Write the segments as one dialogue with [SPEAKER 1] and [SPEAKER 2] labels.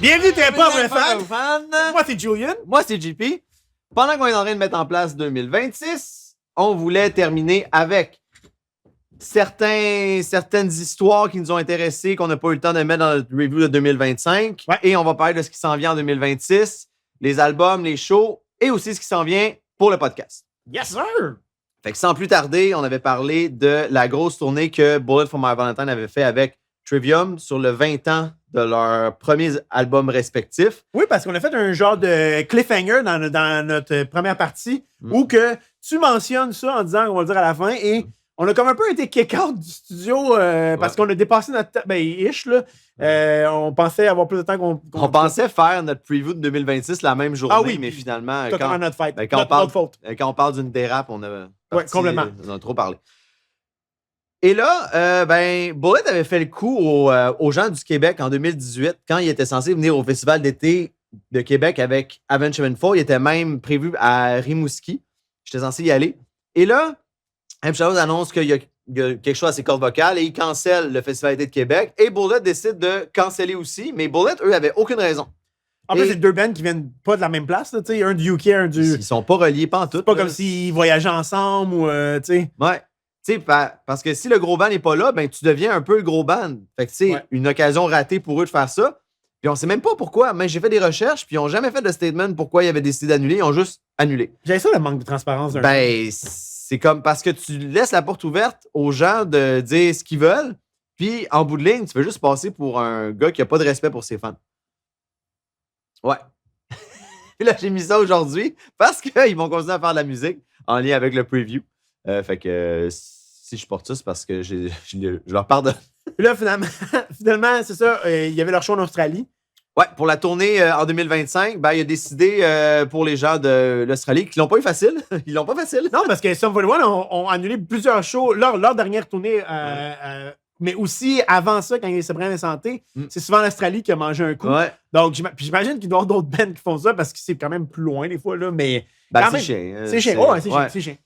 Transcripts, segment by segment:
[SPEAKER 1] Bienvenue, t'es pas un
[SPEAKER 2] fan.
[SPEAKER 1] fan. Moi, c'est Julian.
[SPEAKER 2] Moi, c'est JP. Pendant qu'on est en train de mettre en place 2026, on voulait terminer avec certaines histoires qui nous ont intéressés, qu'on n'a pas eu le temps de mettre dans notre review de 2025.
[SPEAKER 1] Ouais.
[SPEAKER 2] Et on va parler de ce qui s'en vient en 2026, les albums, les shows, et aussi ce qui s'en vient pour le podcast.
[SPEAKER 1] Yes, sir.
[SPEAKER 2] Fait que sans plus tarder, on avait parlé de la grosse tournée que Bullet for My Valentine avait fait avec Trivium sur le 20 ans de leurs premiers albums respectifs.
[SPEAKER 1] Oui, parce qu'on a fait un genre de cliffhanger dans notre première partie où que tu mentionnes ça en disant qu'on va le dire à la fin et on a comme un peu été kick-out du studio parce qu'on a dépassé notre temps. Ben, ish, là. On pensait avoir plus de temps qu'on
[SPEAKER 2] On pensait faire notre preview de 2026 la même journée,
[SPEAKER 1] Ah oui,
[SPEAKER 2] mais finalement,
[SPEAKER 1] totalement notre fête.
[SPEAKER 2] quand
[SPEAKER 1] Notre faute.
[SPEAKER 2] on parle d'une dérape, on a
[SPEAKER 1] complètement.
[SPEAKER 2] On a trop parlé. Et là, Bullet avait fait le coup aux gens du Québec en 2018 quand il était censé venir au Festival d'été de Québec avec Avenged Sevenfold. Il était même prévu à Rimouski. J'étais censé y aller. Et là, M. annonce qu'il y a quelque chose à ses cordes vocales et il cancelle le Festival d'été de Québec. Et Bullet décide de canceller aussi. Mais Bullet, eux, avaient aucune raison.
[SPEAKER 1] En plus, c'est deux bands qui viennent pas de la même place. Là, un du UK, un du...
[SPEAKER 2] Ils sont pas reliés pantoute.
[SPEAKER 1] C'est pas comme s'ils voyageaient ensemble ou... tu sais.
[SPEAKER 2] Ouais. Tu sais, parce que si le gros band n'est pas là, ben tu deviens un peu le gros band. Fait que c'est une occasion ratée pour eux de faire ça. Puis on sait même pas pourquoi. Mais j'ai fait des recherches, puis ils n'ont jamais fait de statement pourquoi ils avaient décidé d'annuler. Ils ont juste annulé.
[SPEAKER 1] J'avais ça, le manque de transparence.
[SPEAKER 2] C'est comme parce que tu laisses la porte ouverte aux gens de dire ce qu'ils veulent, puis en bout de ligne, tu veux juste passer pour un gars qui a pas de respect pour ses fans. Ouais. Puis là, j'ai mis ça aujourd'hui parce qu'ils vont continuer à faire de la musique en lien avec le preview. Fait que si je porte ça, c'est parce que je leur pardonne.
[SPEAKER 1] Puis là, finalement, c'est ça, il y avait leur show en Australie.
[SPEAKER 2] Ouais, pour la tournée en 2025, il a décidé pour les gens de l'Australie qu'ils l'ont pas eu facile. Ils l'ont pas facile.
[SPEAKER 1] Non, parce que Sum 41 ont annulé plusieurs shows. Leur dernière tournée, mais aussi avant ça, quand il y a eu ses problèmes de santé, c'est souvent l'Australie qui a mangé un coup.
[SPEAKER 2] Ouais.
[SPEAKER 1] Donc, j'imagine qu'il doit y avoir d'autres bands qui font ça parce que c'est quand même plus loin des fois. Là, mais
[SPEAKER 2] c'est chiant.
[SPEAKER 1] C'est chiant. Ouais, c'est chiant.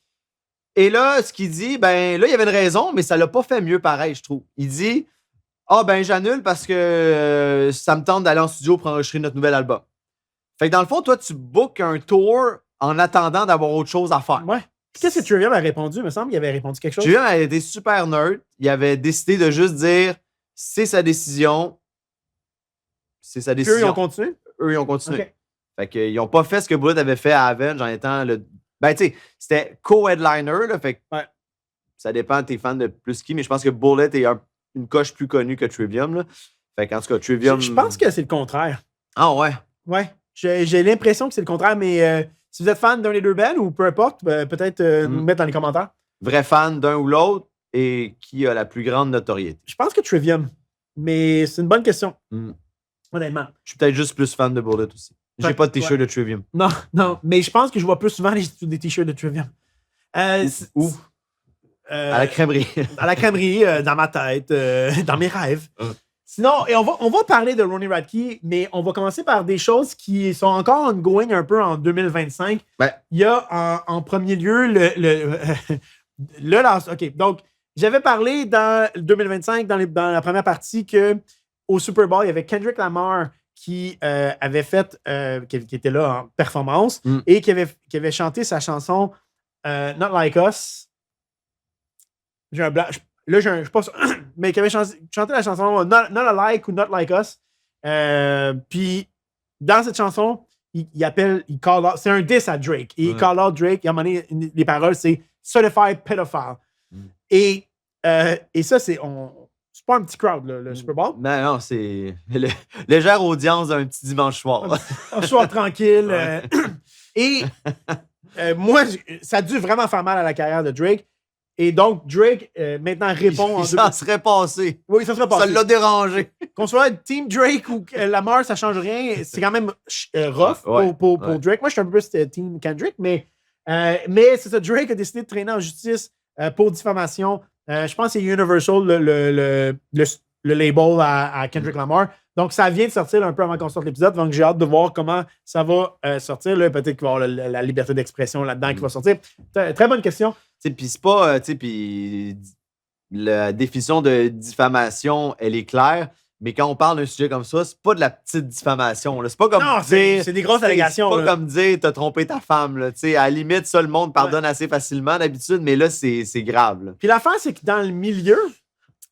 [SPEAKER 2] Et là, ce qu'il dit, là, il y avait une raison, mais ça l'a pas fait mieux pareil, je trouve. Il dit j'annule parce que ça me tente d'aller en studio pour enregistrer notre nouvel album. Fait que dans le fond, toi, tu bookes un tour en attendant d'avoir autre chose à faire.
[SPEAKER 1] Ouais. Qu'est-ce que Trivium a répondu? Il me semble qu'il avait répondu quelque chose.
[SPEAKER 2] Trivium a été super nerd. Il avait décidé de juste dire c'est sa décision. C'est sa décision.
[SPEAKER 1] Eux, ils ont continué?
[SPEAKER 2] Eux, ils ont continué.
[SPEAKER 1] Okay.
[SPEAKER 2] Fait qu'ils n'ont pas fait ce que Bullet avait fait à Avenge en étant le. Tu sais, c'était co-headliner, là. Fait que ça dépend de tes fans de plus qui, mais je pense que Bullet est une coche plus connue que Trivium, là. Fait qu'en tout cas, Trivium.
[SPEAKER 1] Je pense que c'est le contraire.
[SPEAKER 2] Ah ouais?
[SPEAKER 1] Ouais. J'ai l'impression que c'est le contraire, mais si vous êtes fan d'un des deux bands ou peu importe, peut-être nous mettre dans les commentaires.
[SPEAKER 2] Vrai fan d'un ou l'autre et qui a la plus grande notoriété?
[SPEAKER 1] Je pense que Trivium, mais c'est une bonne question. Honnêtement.
[SPEAKER 2] Je suis peut-être juste plus fan de Bullet aussi. J'ai pas de t-shirt de Trivium.
[SPEAKER 1] Non, mais je pense que je vois plus souvent des t-shirts de Trivium.
[SPEAKER 2] Où? À la crèmerie.
[SPEAKER 1] À la crèmerie, dans ma tête, dans mes rêves. Sinon, et on va parler de Ronnie Radke, mais on va commencer par des choses qui sont encore ongoing un peu en 2025. Il y a en premier lieu le lance. OK, donc j'avais parlé dans 2025, dans la première partie, qu'au Super Bowl, il y avait Kendrick Lamar qui avait fait, qui était là en performance et qui avait chanté sa chanson Not Like Us. J'ai un blanc. Là, je suis pas sûr. Mais qui avait chanté la chanson Not Alike ou Not Like Us. Puis, dans cette chanson, il call out. C'est un diss à Drake. Et il call out Drake. Et à un moment donné, les paroles, c'est Certified Pedophile. Et ça, c'est pas un petit crowd, le Super Bowl.
[SPEAKER 2] Non, c'est légère audience d'un petit dimanche soir.
[SPEAKER 1] Un soir tranquille. Et moi, ça a dû vraiment faire mal à la carrière de Drake. Et donc, Drake, maintenant, répond...
[SPEAKER 2] Ça serait passé.
[SPEAKER 1] Oui, ça serait passé.
[SPEAKER 2] Ça l'a dérangé.
[SPEAKER 1] Qu'on soit Team Drake ou Lamar, ça change rien. C'est quand même rough pour Drake. Moi, je suis un peu plus Team Kendrick, mais c'est ça. Drake a décidé de traîner en justice pour diffamation. Je pense que c'est Universal, le label à Kendrick Lamar. Donc, ça vient de sortir un peu avant qu'on sorte l'épisode. Donc, j'ai hâte de voir comment ça va sortir. Là, peut-être qu'il va y avoir la liberté d'expression là-dedans qui va sortir. Très bonne question.
[SPEAKER 2] Puis c'est pas. Puis la définition de diffamation, elle est claire. Mais quand on parle d'un sujet comme ça, c'est pas de la petite diffamation. Là. C'est pas comme dire.
[SPEAKER 1] C'est des grosses allégations.
[SPEAKER 2] C'est pas comme dire t'as trompé ta femme. Là. À la limite, ça, le monde pardonne assez facilement d'habitude, mais là, c'est grave. Là.
[SPEAKER 1] Puis l'affaire, c'est que dans le milieu,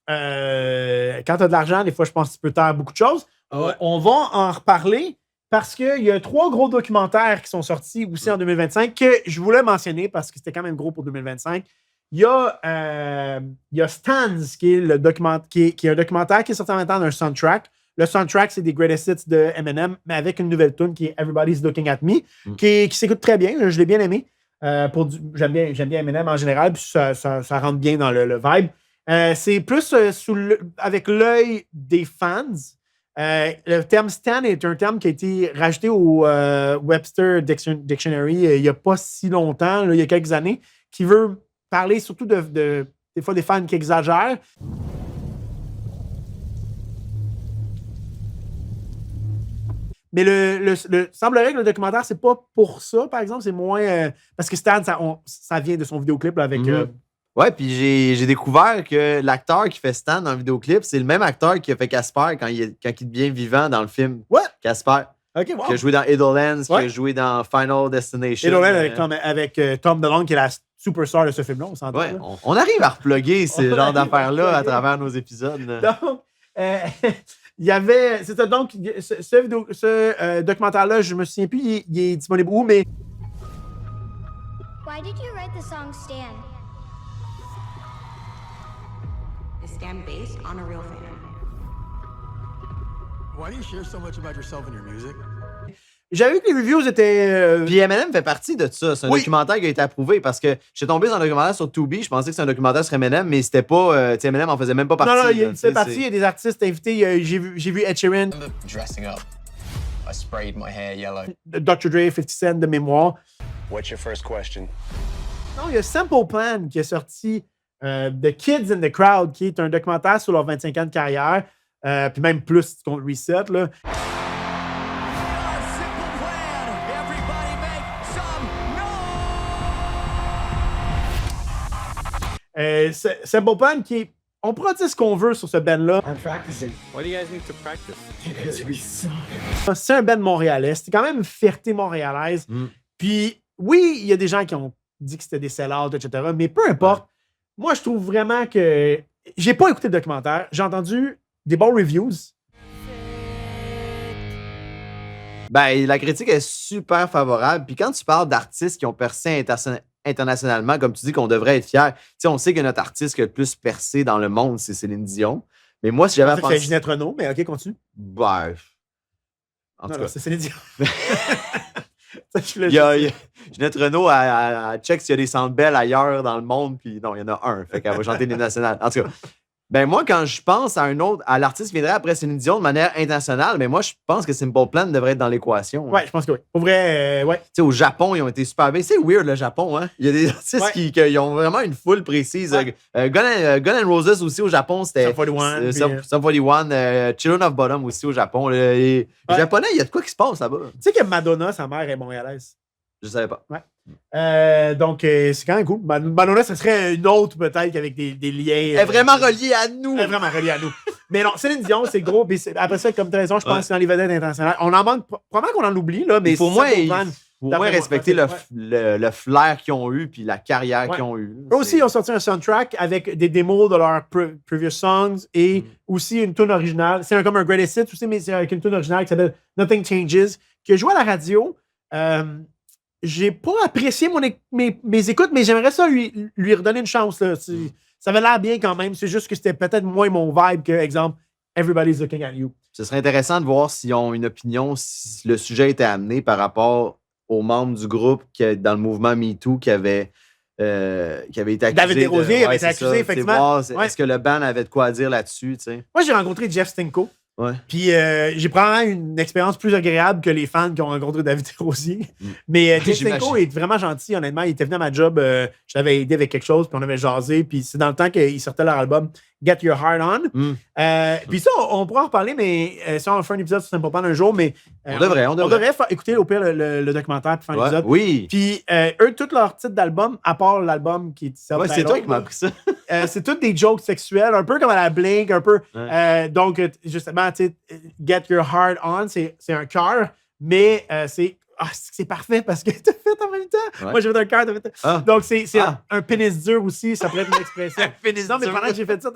[SPEAKER 1] quand t'as de l'argent, des fois, je pense que tu peux taire beaucoup de choses. On va en reparler parce qu'il y a 3 gros documentaires qui sont sortis aussi en 2025 que je voulais mentionner parce que c'était quand même gros pour 2025. Il y a Stans, qui est, qui est un documentaire qui est sorti en même temps d'un soundtrack. Le soundtrack, c'est des Greatest Hits de Eminem, mais avec une nouvelle tune qui est Everybody's Looking at Me, qui s'écoute très bien. Je l'ai bien aimé. J'aime bien Eminem en général, puis ça rentre bien dans le vibe. C'est plus avec l'œil des fans. Le terme Stan est un terme qui a été rajouté au Webster Dictionary il n'y a pas si longtemps, là, il y a quelques années, qui veut parler surtout des fois des fans qui exagèrent. Mais semblerait que le documentaire, c'est pas pour ça, par exemple. C'est moins... parce que Stan, ça vient de son vidéoclip là, avec...
[SPEAKER 2] Ouais, puis j'ai découvert que l'acteur qui fait Stan dans le vidéoclip, c'est le même acteur qui a fait Casper quand il devient vivant dans le film.
[SPEAKER 1] What?
[SPEAKER 2] Casper.
[SPEAKER 1] OK, wow.
[SPEAKER 2] Qui a joué dans Idlelands, qui a joué dans Final Destination.
[SPEAKER 1] Idlelands avec Tom DeLonge, qui est la superstar de ce film-là, on s'entend.
[SPEAKER 2] Ouais, on arrive à reploguer ce genre d'affaires-là à travers nos épisodes.
[SPEAKER 1] Donc, il y avait... C'était donc... Ce documentaire-là, je me souviens plus, il est disponible où, mais...
[SPEAKER 3] Why did you write the song Stan?
[SPEAKER 4] Is Stan based on a real fan?
[SPEAKER 5] Why do you share so much about yourself in your music?
[SPEAKER 1] J'avais vu que les reviews étaient...
[SPEAKER 2] Puis Eminem fait partie de ça. C'est un documentaire qui a été approuvé parce que j'étais tombé sur un documentaire sur Tubi. Je pensais que c'était un documentaire sur Eminem, mais c'était pas... Eminem en faisait même pas partie.
[SPEAKER 1] Non, il fait partie. Il y a des artistes invités. J'ai vu Ed Sheeran.
[SPEAKER 5] Dressing up. I sprayed my hair yellow.
[SPEAKER 1] Dr. Dre, 50 Cent de mémoire.
[SPEAKER 5] What's your first question?
[SPEAKER 1] Non, il y a Simple Plan qui est sorti The Kids in the Crowd, qui est un documentaire sur leurs 25 ans de carrière. Puis même plus contre Reset, là. Simple Plan qui est... On pourra dire ce qu'on veut sur ce band-là.
[SPEAKER 6] I'm practicing.
[SPEAKER 7] Why do you guys need to practice?
[SPEAKER 6] Because we suck.
[SPEAKER 1] C'est un band montréalais. C'était quand même une fierté montréalaise. Puis, oui, il y a des gens qui ont dit que c'était des sell-outs, etc. Mais peu importe. Moi, je trouve vraiment que... J'ai pas écouté le documentaire. J'ai entendu des bons reviews.
[SPEAKER 2] Ben, la critique est super favorable. Puis quand tu parles d'artistes qui ont percé internationalement, comme tu dis qu'on devrait être fiers, tu sais, on sait que notre artiste qui a le plus percé dans le monde, c'est Céline Dion. Mais moi, si j'avais
[SPEAKER 1] pensé... C'est Ginette Renault, mais OK, continue.
[SPEAKER 2] Ben, en tout cas.
[SPEAKER 1] C'est Céline Dion.
[SPEAKER 2] Ginette Renault, elle check s'il y a des centres belles ailleurs dans le monde, puis non, il y en a un. Fait qu'elle va chanter les nationales. En tout cas, ben moi, quand je pense à l'artiste qui viendrait après Céline Dion de manière internationale, mais moi, je pense que Simple Plan devrait être dans l'équation.
[SPEAKER 1] Ouais, je pense que oui. Pour vrai, ouais.
[SPEAKER 2] Tu sais, au Japon, ils ont été super bien. C'est weird, le Japon, hein? Il y a des artistes qui ont vraiment une foule précise.
[SPEAKER 1] Ouais.
[SPEAKER 2] Gun N' Roses aussi au Japon, c'était... Sum 41, Children of Bottom aussi au Japon. Les Japonais, il y a de quoi qui se passe là-bas.
[SPEAKER 1] Tu sais que Madonna, sa mère est montréalaise.
[SPEAKER 2] Je savais pas.
[SPEAKER 1] Ouais. Donc, c'est quand même cool. Madonna, ce serait une autre peut-être avec des liens.
[SPEAKER 2] Elle est vraiment reliée à nous.
[SPEAKER 1] Elle est vraiment reliée à nous. Mais non, Céline Dion, c'est gros. Après ça, comme tu as raison, je pense que c'est dans les vedettes internationales. On en manque, probablement qu'on en oublie, là, mais
[SPEAKER 2] pour moi, il faut au moins respecter le flair qu'ils ont eu puis la carrière qu'ils ont eu.
[SPEAKER 1] Eux aussi, ils ont sorti un soundtrack avec des démos de leurs previous songs et aussi une tune originale. C'est comme un greatest hits aussi, mais c'est avec une tune originale qui s'appelle Nothing Changes, qui a joué à la radio. J'ai pas apprécié mes écoutes, mais j'aimerais ça lui redonner une chance. Là. Ça avait l'air bien quand même. C'est juste que c'était peut-être moins mon vibe que, exemple, Everybody's Looking at You.
[SPEAKER 2] Ce serait intéressant de voir s'ils ont une opinion, si le sujet était amené par rapport aux membres du groupe dans le mouvement MeToo qui avait été accusé.
[SPEAKER 1] David Desrosiers avait été accusé, effectivement.
[SPEAKER 2] Est-ce que le band avait de quoi dire là-dessus? T'sais?
[SPEAKER 1] Moi, j'ai rencontré Jeff Stinko.
[SPEAKER 2] Ouais.
[SPEAKER 1] Puis j'ai probablement une expérience plus agréable que les fans qui ont rencontré David Desrosiers. Mais Jeff Stinko est vraiment gentil, honnêtement. Il était venu à ma job, je l'avais aidé avec quelque chose, puis on avait jasé. Puis c'est dans le temps qu'ils sortaient leur album Get Your Heart On. Puis ça, on pourra en reparler, mais si on fait un épisode sur Simple Plan un jour, mais
[SPEAKER 2] on devrait
[SPEAKER 1] écouter au pire le documentaire puis faire un épisode.
[SPEAKER 2] Oui.
[SPEAKER 1] Puis eux, tous leurs titres d'album, à part l'album qui est self-titled,
[SPEAKER 2] c'est toi qui m'as appris ça.
[SPEAKER 1] c'est tous des jokes sexuels, un peu comme à la Blink, un peu. Donc, justement, tu sais, Get Your Heart On, c'est un cœur, mais c'est parfait parce que t'as fait en même temps. Moi, j'ai fait un cœur, t'as fait. Donc, c'est un pénis dur aussi, ça pourrait être une expression.
[SPEAKER 2] pénis
[SPEAKER 1] non, mais
[SPEAKER 2] dur.
[SPEAKER 1] pendant que j'ai fait ça,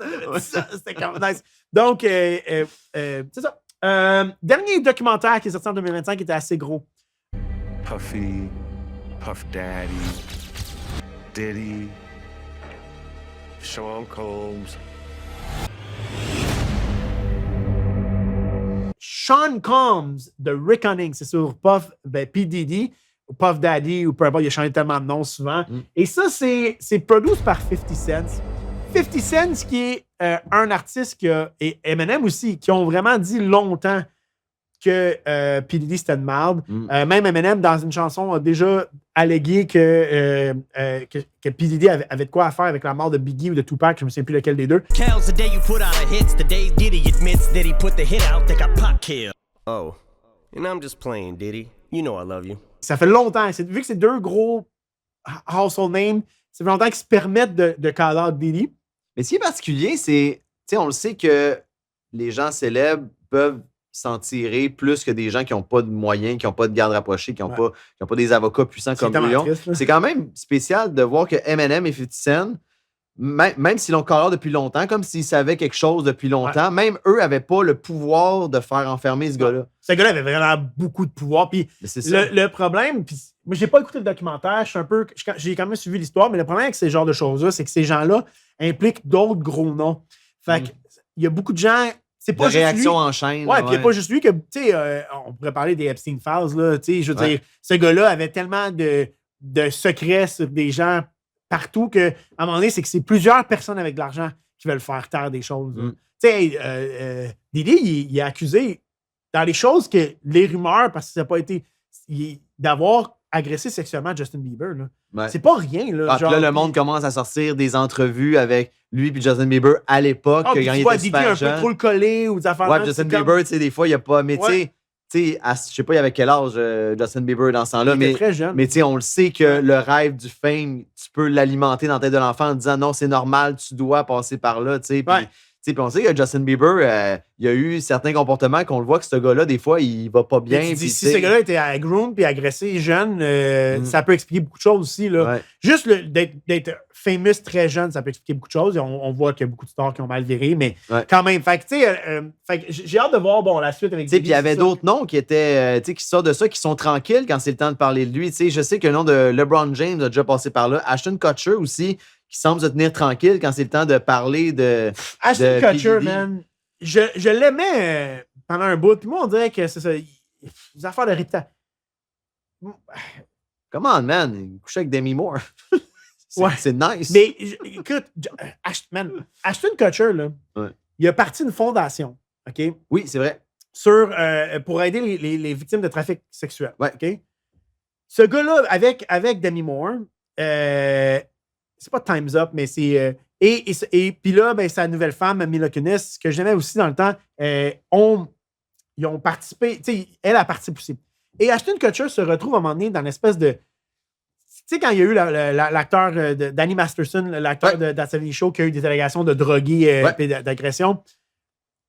[SPEAKER 1] c'était quand même nice. Donc, c'est ça. Dernier documentaire qui est sorti en 2025 qui était assez gros.
[SPEAKER 3] Puffy, Puff Daddy, Diddy, Sean Combs.
[SPEAKER 1] Sean Combs de Reckoning, c'est sur Puff, P. Diddy, ou Puff Daddy, ou peu importe, il a changé tellement de noms souvent. Et ça, c'est produit par 50 Cent. 50 Cent, qui est un artiste et Eminem aussi, qui ont vraiment dit longtemps que P. Diddy, c'était une merde. Même Eminem, dans une chanson, a déjà allégué que P. Diddy avait de quoi à faire avec la mort de Biggie ou de Tupac, je ne me souviens plus lequel des deux.
[SPEAKER 6] Counts the day you put out a hit, the day Diddy admits that he put the hit out that got Pac killed. Oh, and I'm just playing, Diddy. You know I love you.
[SPEAKER 1] Ça fait longtemps. Vu que c'est deux gros household names, ça fait longtemps qu'ils se permettent de call out Diddy.
[SPEAKER 2] Mais ce qui est particulier, c'est, tu sais, on le sait que les gens célèbres peuvent s'en tirer plus que des gens qui n'ont pas de moyens, qui n'ont pas de garde rapprochée, qui n'ont pas des avocats puissants comme lui. C'est quand même spécial de voir que Eminem et 50 Cent, même s'ils l'ont call depuis longtemps, comme s'ils savaient quelque chose depuis longtemps, même eux n'avaient pas le pouvoir de faire enfermer ce gars-là.
[SPEAKER 1] Ce gars-là avait vraiment beaucoup de pouvoir. Puis le problème, puis moi, j'ai pas écouté le documentaire, j'ai quand même suivi l'histoire, mais le problème avec ces genres de choses-là, c'est que ces gens-là impliquent d'autres gros noms. Fait qu'il y a beaucoup de gens. C'est pas
[SPEAKER 2] de réaction en chaîne.
[SPEAKER 1] Ouais, puis il n'y a pas juste lui que, tu sais, on pourrait parler des Epstein Files, là, tu sais, je veux dire, ce gars-là avait tellement de secrets sur des gens partout qu'à un moment donné, c'est que c'est plusieurs personnes avec de l'argent qui veulent faire taire des choses. Tu sais, Diddy, il est accusé dans les choses que les rumeurs, parce que ça n'a pas été d'avoir agressé sexuellement Justin Bieber. Là.
[SPEAKER 2] Ouais.
[SPEAKER 1] C'est pas rien. Là,
[SPEAKER 2] genre, là, le monde commence à sortir des entrevues avec lui et Justin Bieber à l'époque, quand il était super jeune.
[SPEAKER 1] Un peu trop le collé ou des affaires.
[SPEAKER 2] Ouais, Justin Bieber, tu sais, des fois, il n'y a pas... Mais tu sais, je sais pas, il avait quel âge Justin Bieber dans ce temps-là.
[SPEAKER 1] Il était très jeune.
[SPEAKER 2] Mais tu sais, on le sait que le rêve du fame, tu peux l'alimenter dans la tête de l'enfant en disant non, c'est normal, tu dois passer par là, tu sais. Puis on sait que Justin Bieber, il y a eu certains comportements qu'on le voit que ce gars-là, des fois, il va pas bien.
[SPEAKER 1] Si ce gars-là était à groom puis agressé jeune, ça peut expliquer beaucoup de choses aussi. Là.
[SPEAKER 2] Ouais.
[SPEAKER 1] Juste d'être famous très jeune, ça peut expliquer beaucoup de choses. On voit qu'il y a beaucoup de stars qui ont mal viré, mais quand même. Fait que j'ai hâte de voir la suite avec
[SPEAKER 2] Diddy. Puis il y avait d'autres noms qui étaient, qui sortent de ça, qui sont tranquilles quand c'est le temps de parler de lui. T'sais, je sais que le nom de LeBron James a déjà passé par là. Ashton Kutcher aussi, qui semble se tenir tranquille quand c'est le temps de parler de.
[SPEAKER 1] Ashton Kutcher, man. Je l'aimais pendant un bout. Puis moi, on dirait que c'est ça. Les affaires de réputation.
[SPEAKER 2] Come on, man. Il couchait avec Demi Moore. C'est nice.
[SPEAKER 1] Mais écoute, Ashton Kutcher, là, il a parti une fondation. OK?
[SPEAKER 2] Oui, c'est vrai.
[SPEAKER 1] Pour aider les victimes de trafic sexuel.
[SPEAKER 2] Ouais.
[SPEAKER 1] OK? Ce gars-là, avec Demi Moore, c'est pas Time's Up, mais c'est. Et puis là, ben, sa nouvelle femme, Mila Kunis, que j'aimais aussi dans le temps, ils ont participé. Tu sais, elle a participé aussi. Et Ashton Kutcher se retrouve à un moment donné dans l'espèce de. Tu sais, quand il y a eu l'acteur Danny Masterson, l'acteur de That 70 Show, qui a eu des allégations de drogués et d'agression.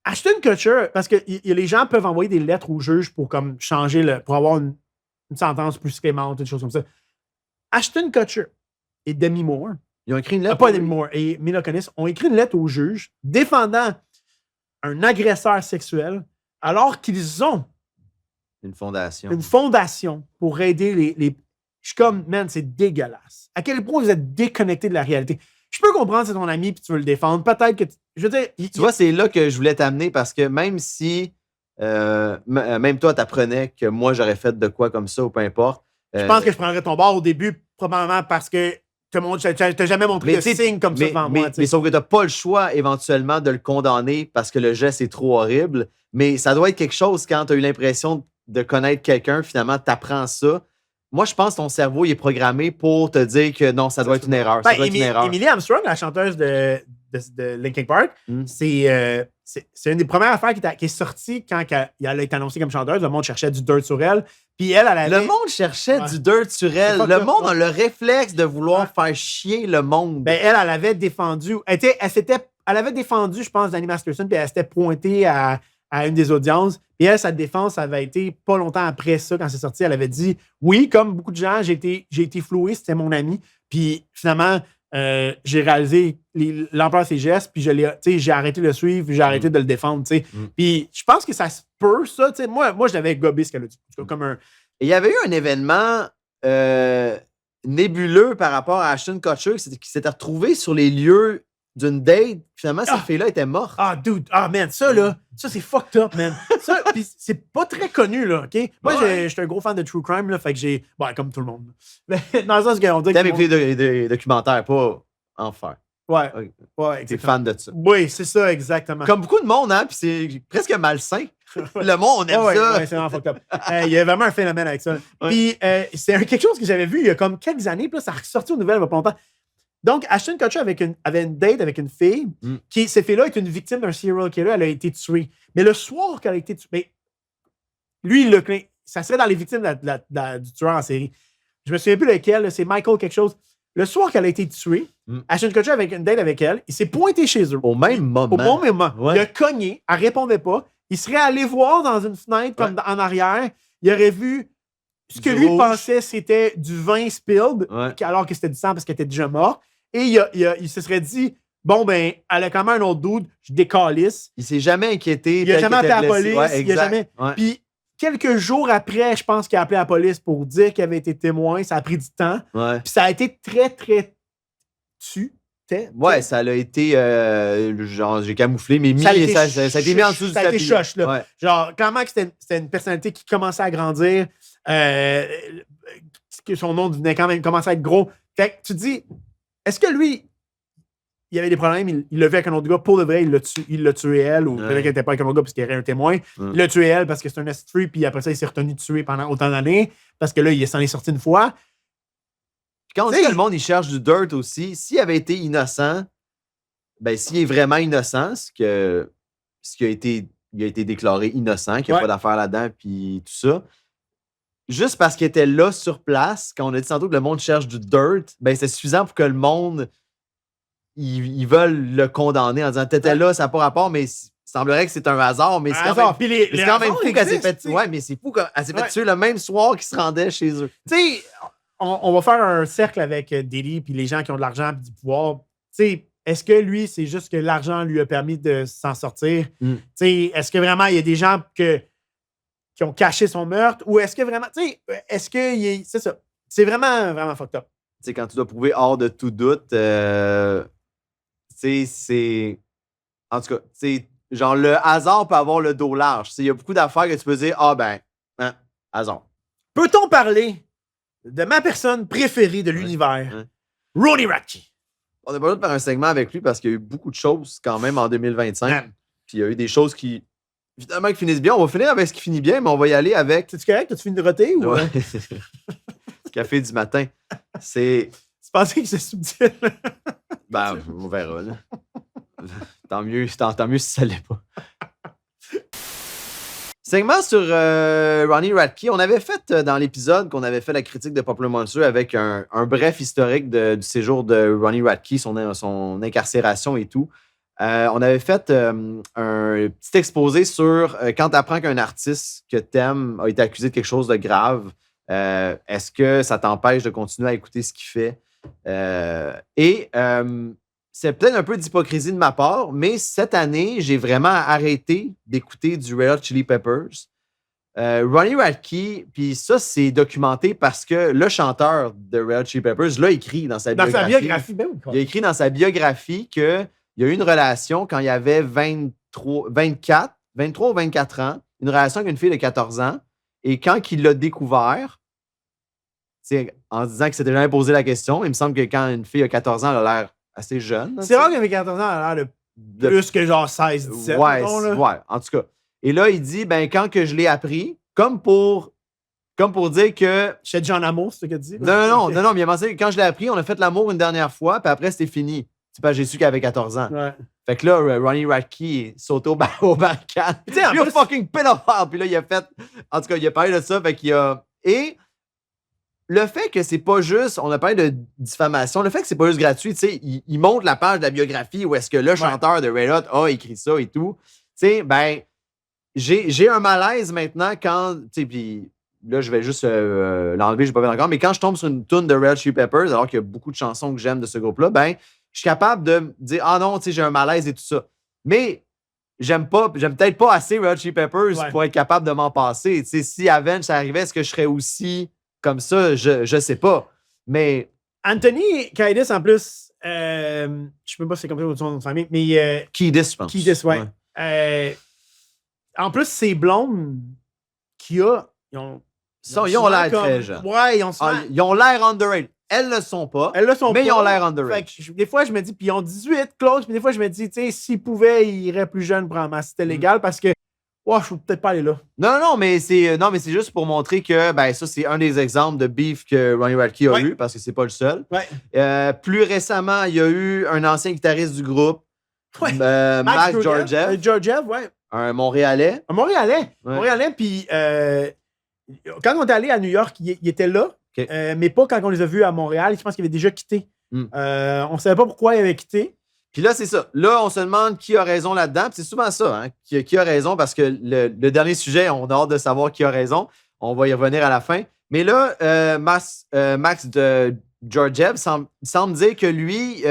[SPEAKER 1] Ashton Kutcher, parce que les gens peuvent envoyer des lettres au juge pour comme changer pour avoir une sentence plus clémente, des choses comme ça. Ashton Kutcher et Demi Moore.
[SPEAKER 2] Ils ont écrit une lettre.
[SPEAKER 1] Pas Demi Moore et Mila Kunis ont écrit une lettre au juge défendant un agresseur sexuel alors qu'ils ont
[SPEAKER 2] une
[SPEAKER 1] fondation pour aider les. Je suis comme, man, c'est dégueulasse. À quel point vous êtes déconnecté de la réalité. Je peux comprendre si c'est ton ami et tu veux le défendre. Peut-être que. Je veux dire.
[SPEAKER 2] Tu vois, c'est là que je voulais t'amener parce que même si. Même toi, t'apprenais que moi, j'aurais fait de quoi comme ça ou peu importe.
[SPEAKER 1] Je pense que je prendrais ton bord au début, probablement parce que tu n'as jamais montré de signe comme ça devant moi.
[SPEAKER 2] Mais sauf que tu n'as pas le choix éventuellement de le condamner parce que le geste est trop horrible. Mais ça doit être quelque chose quand tu as eu l'impression de connaître quelqu'un, finalement, tu apprends ça. moi, je pense que ton cerveau il est programmé pour te dire que non, ça doit être une erreur. Ça doit être une erreur.
[SPEAKER 1] Emily Armstrong, la chanteuse de Linkin Park, c'est une des premières affaires qui est sortie quand elle a été annoncée comme chanteuse. Le monde cherchait du dirt sur elle. Puis elle avait...
[SPEAKER 2] Le monde cherchait du dirt sur elle. Le monde a le réflexe de vouloir faire chier le monde.
[SPEAKER 1] Ben, elle avait défendu... Elle avait défendu, je pense, Danny Masterson, puis elle s'était pointée à une des audiences. Et elle, sa défense avait été pas longtemps après ça, quand c'est sorti. Elle avait dit, oui, comme beaucoup de gens, j'ai été floué, c'était mon ami. Puis finalement, j'ai réalisé l'ampleur de ses gestes, puis j'ai arrêté de le suivre, puis j'ai arrêté de le défendre. Puis je pense que ça se peut, ça. Moi, je l'avais gobé ce qu'elle a dit. Comme un...
[SPEAKER 2] Et il y avait eu un événement nébuleux par rapport à Ashton Kutcher qui s'était retrouvé sur les lieux d'une date. Finalement, cette fille-là était morte.
[SPEAKER 1] Ah, dude. Ah, man, ça, là, ça, c'est fucked up, man. Ça, pis c'est pas très connu, là, OK? Moi, je suis un gros fan de true crime, là, fait que j'ai... Bon, comme tout le monde. Mais dans le sens qu'on dit...
[SPEAKER 2] T'aimes écouter des documentaires, pas en faire.
[SPEAKER 1] Ouais.
[SPEAKER 2] T'es fan de ça.
[SPEAKER 1] Oui, c'est ça, exactement.
[SPEAKER 2] Comme beaucoup de monde, hein, puis c'est presque malsain. Le monde, on aime ça.
[SPEAKER 1] Ouais, c'est vraiment fucked up. Il y a vraiment un phénomène avec ça. Puis c'est quelque chose que j'avais vu il y a comme quelques années, puis là, ça a ressorti aux nouvelles il y a pas longtemps. Donc, Ashton Kutcher avait une date avec une fille cette fille-là est une victime d'un serial killer. Elle a été tuée. Mais le soir qu'elle a été tuée, lui, ça serait dans les victimes du tueur en série. Je me souviens plus lequel, c'est Michael quelque chose. Le soir qu'elle a été tuée, Ashton Kutcher avait une date avec elle. Il s'est pointé chez eux.
[SPEAKER 2] Au même moment.
[SPEAKER 1] Au bon moment.
[SPEAKER 2] Ouais.
[SPEAKER 1] Il a cogné, elle répondait pas. Il serait allé voir dans une fenêtre comme en arrière. Il aurait vu ce que lui pensait, c'était du vin spilled, alors que c'était du sang parce qu'elle était déjà morte. Et il se serait dit, bon, ben, elle a quand même un autre dude, je décalisse.
[SPEAKER 2] Il s'est jamais inquiété.
[SPEAKER 1] Il a jamais appelé la police.
[SPEAKER 2] Ouais,
[SPEAKER 1] il a jamais... Puis, quelques jours après, je pense qu'il a appelé la police pour dire qu'il avait été témoin. Ça a pris du temps.
[SPEAKER 2] Ouais.
[SPEAKER 1] Puis ça a été très, très
[SPEAKER 2] Ouais, ça a été, genre, j'ai camouflé, mais
[SPEAKER 1] ça a été
[SPEAKER 2] mis en dessous du tapis.
[SPEAKER 1] Ça a été choche, là.
[SPEAKER 2] Ouais.
[SPEAKER 1] Genre, clairement que c'était une personnalité qui commençait à grandir, que son nom devenait quand même, commençait à être gros. Fait que tu te dis, est-ce que lui, il y avait des problèmes, il l'a vu avec un autre gars, pour de vrai, il l'a tué elle, ou peut-être qu'elle n'était pas avec un autre gars parce qu'il y avait un témoin. Il l'a tué elle parce que c'est un acid free, puis après ça, il s'est retenu tué pendant autant d'années, parce que là, il s'en est sorti une fois.
[SPEAKER 2] Quand on dit que le monde, il cherche du dirt aussi, s'il avait été innocent, ben, s'il est vraiment innocent, il a été déclaré innocent, qu'il n'y a pas d'affaire là-dedans, puis tout ça, juste parce qu'il était là sur place, quand on a dit tantôt que le monde cherche du dirt, ben, c'est suffisant pour que le monde, ils veulent le condamner en disant, t'étais là, ça n'a pas rapport, mais il semblerait que c'est un hasard, mais c'est quand même fou qu'elle s'est fait tuer. Ouais, mais c'est fou qu'elle s'est fait tuer le même soir qu'il se rendait chez eux.
[SPEAKER 1] Tu sais, on va faire un cercle avec Diddy puis les gens qui ont de l'argent et du pouvoir. Tu sais, est-ce que lui, c'est juste que l'argent lui a permis de s'en sortir? Tu sais, est-ce que vraiment il y a des gens qui ont caché son meurtre? Ou est-ce que vraiment, tu sais, est-ce que c'est ça? C'est vraiment, vraiment fucked up.
[SPEAKER 2] Tu sais, quand tu dois prouver hors de tout doute, tu sais, c'est... En tout cas, tu sais, genre, le hasard peut avoir le dos large. Il y a beaucoup d'affaires que tu peux dire, hasard.
[SPEAKER 1] Peut-on parler de ma personne préférée de l'univers, Ronnie Radke?
[SPEAKER 2] On n'a pas besoin de faire un segment avec lui parce qu'il y a eu beaucoup de choses quand même en 2025. Puis il y a eu des choses qui, évidemment, qui finissent bien. On va finir avec ce qui finit bien, mais on va y aller avec...
[SPEAKER 1] C'est-tu correct? As-tu fini de roter? Ou...
[SPEAKER 2] Ouais. Café du matin. C'est...
[SPEAKER 1] Tu pensais que c'est subtil?
[SPEAKER 2] Ben, on verra, là. Tant mieux si ça l'est pas. Segment sur Ronnie Radke. On avait fait dans l'épisode qu'on avait fait la critique de Popular Monster avec un bref historique du séjour de Ronnie Radke, son incarcération et tout. On avait fait un petit exposé sur quand tu apprends qu'un artiste que t'aimes a été accusé de quelque chose de grave, est-ce que ça t'empêche de continuer à écouter ce qu'il fait? C'est peut-être un peu d'hypocrisie de ma part, mais cette année, j'ai vraiment arrêté d'écouter du Red Hot Chili Peppers. Ronnie Radke, puis ça, c'est documenté parce que le chanteur de Red Hot Chili Peppers l'a écrit dans sa biographie.
[SPEAKER 1] Ben oui,
[SPEAKER 2] il a écrit dans sa biographie qu'il y a eu une relation quand il avait 23 ou 24 ans, une relation avec une fille de 14 ans, et quand il l'a découvert, en disant qu'il s'était jamais posé la question, il me semble que quand une fille a 14 ans, elle a l'air assez jeune.
[SPEAKER 1] C'est rare qu'avec 14 ans, elle a l'air de plus que genre 16, 17.
[SPEAKER 2] Ouais, en tout cas. Et là, il dit, ben quand que je l'ai appris, comme Comme pour dire que...
[SPEAKER 1] Chez John Amour, c'est ce que tu dis?
[SPEAKER 2] Non, mais il a mentionné que quand je l'ai appris, on a fait l'amour une dernière fois, puis après, c'était fini. C'est pas j'ai su qu'il avait 14 ans.
[SPEAKER 1] Ouais.
[SPEAKER 2] Fait que là, Ronnie Radke saute au barricade.
[SPEAKER 1] Tu sais, en
[SPEAKER 2] You're
[SPEAKER 1] plus-
[SPEAKER 2] fucking pédophile. Puis là, il a fait... En tout cas, il a parlé de ça, fait qu'il a... Et le fait que c'est pas juste... On a parlé de diffamation. Le fait que c'est pas juste gratuit, tu sais, il montre la page de la biographie où est-ce que le chanteur de Red Hot a écrit ça et tout. Tu sais, ben... J'ai un malaise maintenant quand... Tu sais, puis... Là, je vais juste l'enlever, je ne vais pas faire encore. Mais quand je tombe sur une tune de Red Hot Chili Peppers, alors qu'il y a beaucoup de chansons que j'aime de ce groupe-là, ben, je suis capable de me dire, ah non, tu sais, j'ai un malaise et tout ça. Mais j'aime peut-être pas assez Red Hot Chili Peppers pour être capable de m'en passer. Tu sais, si Avenge ça arrivait, est-ce que je serais aussi comme ça? Je sais pas. Mais.
[SPEAKER 1] Anthony Kiedis, en plus, je ne sais même pas si c'est comme ça son nom de famille, mais.
[SPEAKER 2] Kiedis, je pense.
[SPEAKER 1] Kiedis, ouais. En plus, ces blondes qu'il y a, ils
[SPEAKER 2] ont l'air très jeunes.
[SPEAKER 1] Ouais,
[SPEAKER 2] ils ont l'air underrated. Elles le sont pas.
[SPEAKER 1] Elles le sont
[SPEAKER 2] mais
[SPEAKER 1] pas.
[SPEAKER 2] ils ont l'air underrated.
[SPEAKER 1] Des fois, je me dis, puis ils ont 18 close, puis des fois, je me dis, tu sais, s'ils pouvaient, ils iraient plus jeunes, probablement, si c'était légal, parce que, je ne peux peut-être pas aller là.
[SPEAKER 2] Non, mais c'est juste pour montrer que, ben, ça, c'est un des exemples de beef que Ronnie Radke a eu, parce que c'est pas le seul.
[SPEAKER 1] Ouais.
[SPEAKER 2] Plus récemment, il y a eu un ancien guitariste du groupe, Max Georgiev.
[SPEAKER 1] Georgiev, ouais.
[SPEAKER 2] Un Montréalais.
[SPEAKER 1] Un Montréalais. Ouais. Montréalais, puis quand on est allé à New York, il était là, mais pas quand on les a vus à Montréal. Je pense qu'il avait déjà quitté. On ne savait pas pourquoi il avait quitté.
[SPEAKER 2] Puis là, c'est ça. Là, on se demande qui a raison là-dedans. Puis c'est souvent ça, hein, qui a raison, parce que le dernier sujet, on a hâte de savoir qui a raison. On va y revenir à la fin. Mais là, Max de Georgiev semble dire que lui...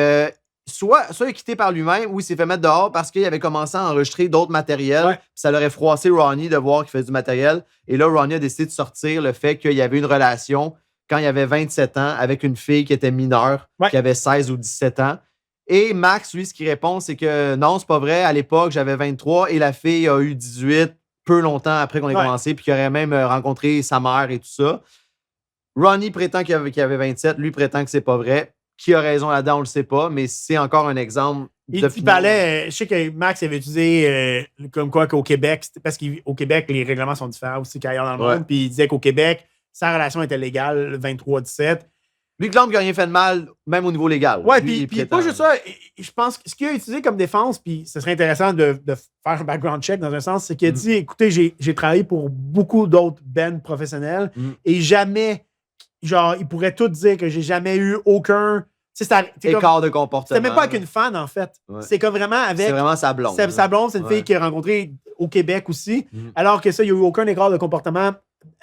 [SPEAKER 2] Soit il est quitté par lui-même ou il s'est fait mettre dehors parce qu'il avait commencé à enregistrer d'autres matériels.
[SPEAKER 1] Ouais.
[SPEAKER 2] Puis ça l'aurait froissé Ronnie de voir qu'il faisait du matériel. Et là, Ronnie a décidé de sortir le fait qu'il y avait une relation quand il avait 27 ans avec une fille qui était mineure, qui avait 16 ou 17 ans. Et Max, lui, ce qu'il répond, c'est que non, c'est pas vrai. À l'époque, j'avais 23 et la fille a eu 18 peu longtemps après qu'on ait commencé, puis qu'il aurait même rencontré sa mère et tout ça. Ronnie prétend qu'il avait 27. Lui prétend que c'est pas vrai. Qui a raison là-dedans, on ne le sait pas, mais c'est encore un exemple.
[SPEAKER 1] Il parlait, je sais que Max avait utilisé comme quoi qu'au Québec, parce qu'au Québec, les règlements sont différents aussi qu'ailleurs dans le monde, puis il disait qu'au Québec, sa relation était légale, le 23-17.
[SPEAKER 2] Lui clame qu'il n'a rien fait de mal, même au niveau légal.
[SPEAKER 1] Ouais, puis pas juste ça, je pense que ce qu'il a utilisé comme défense, puis ce serait intéressant de faire un background check dans un sens, c'est qu'il a dit, écoutez, j'ai travaillé pour beaucoup d'autres bands professionnels et jamais... Genre, il pourrait tout dire que j'ai jamais eu aucun...
[SPEAKER 2] écart de comportement.
[SPEAKER 1] C'était même pas avec une fan, en fait. Ouais. C'est comme vraiment avec...
[SPEAKER 2] C'est vraiment sa blonde.
[SPEAKER 1] Sa blonde, c'est une fille qu'il a rencontrée au Québec aussi. Alors que ça, il n'y a eu aucun écart de comportement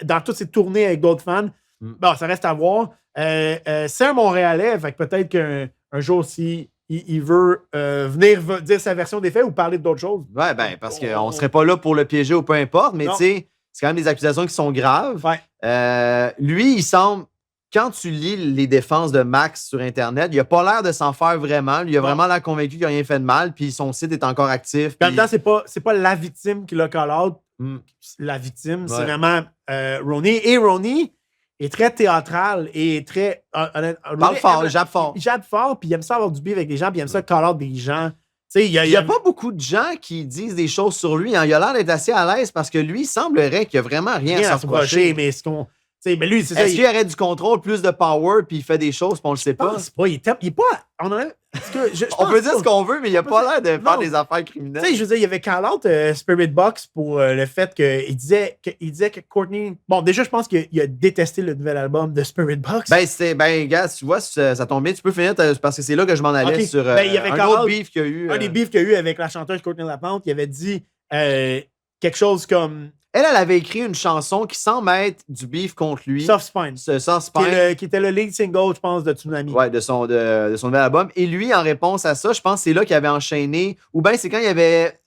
[SPEAKER 1] dans toutes ces tournées avec d'autres fans. Bon, ça reste à voir. C'est un Montréalais, fait que peut-être qu'un jour, si il veut venir dire sa version des faits ou parler d'autres choses.
[SPEAKER 2] Ouais, ben, parce qu'on serait pas là pour le piéger ou peu importe, mais tu sais... C'est quand même des accusations qui sont graves.
[SPEAKER 1] Ouais.
[SPEAKER 2] Lui, il semble, quand tu lis les défenses de Max sur Internet, il n'a pas l'air de s'en faire vraiment. Lui, il a vraiment l'air convaincu qu'il n'a rien fait de mal, puis son site est encore actif.
[SPEAKER 1] En même temps, c'est pas la victime qui l'a call out. La victime, c'est vraiment Ronnie. Et Ronnie est très théâtral et très...
[SPEAKER 2] Parle fort, jappe fort.
[SPEAKER 1] Il jappe fort, puis il aime ça avoir du beef avec des gens, puis il aime ça call out des gens.
[SPEAKER 2] Il n'y a pas beaucoup de gens qui disent des choses sur lui. Hein. Il a l'air d'être assez à l'aise parce que lui, il semblerait qu'il n'y a vraiment rien à se reprocher.
[SPEAKER 1] Mais est-ce
[SPEAKER 2] qu'il y aurait du contrôle, plus de power, puis il fait des choses, puis on le sait pas?
[SPEAKER 1] Il est pas...
[SPEAKER 2] On peut dire ce qu'on veut, mais il n'a pas l'air de faire des affaires criminelles.
[SPEAKER 1] Je veux dire, il y avait call out Spirit Box pour le fait qu'il disait que Courtney... Bon, déjà, je pense qu'il a détesté le nouvel album de Spirit Box.
[SPEAKER 2] Gars, tu vois, ça tombe bien. Tu peux finir parce que c'est là que je m'en allais sur
[SPEAKER 1] il y avait
[SPEAKER 2] un autre beef qu'il y a eu.
[SPEAKER 1] Un des beefs qu'il y a eu avec la chanteuse Courtney LaPlante, il avait dit quelque chose comme...
[SPEAKER 2] Elle avait écrit une chanson qui semble être du beef contre lui.
[SPEAKER 1] Soft Spine.
[SPEAKER 2] Soft Spine.
[SPEAKER 1] Qui était le lead single, je pense, de Tsunami.
[SPEAKER 2] Ouais, de son nouvel album. Et lui, en réponse à ça, je pense que c'est là qu'il avait enchaîné. Ou bien c'est quand il avait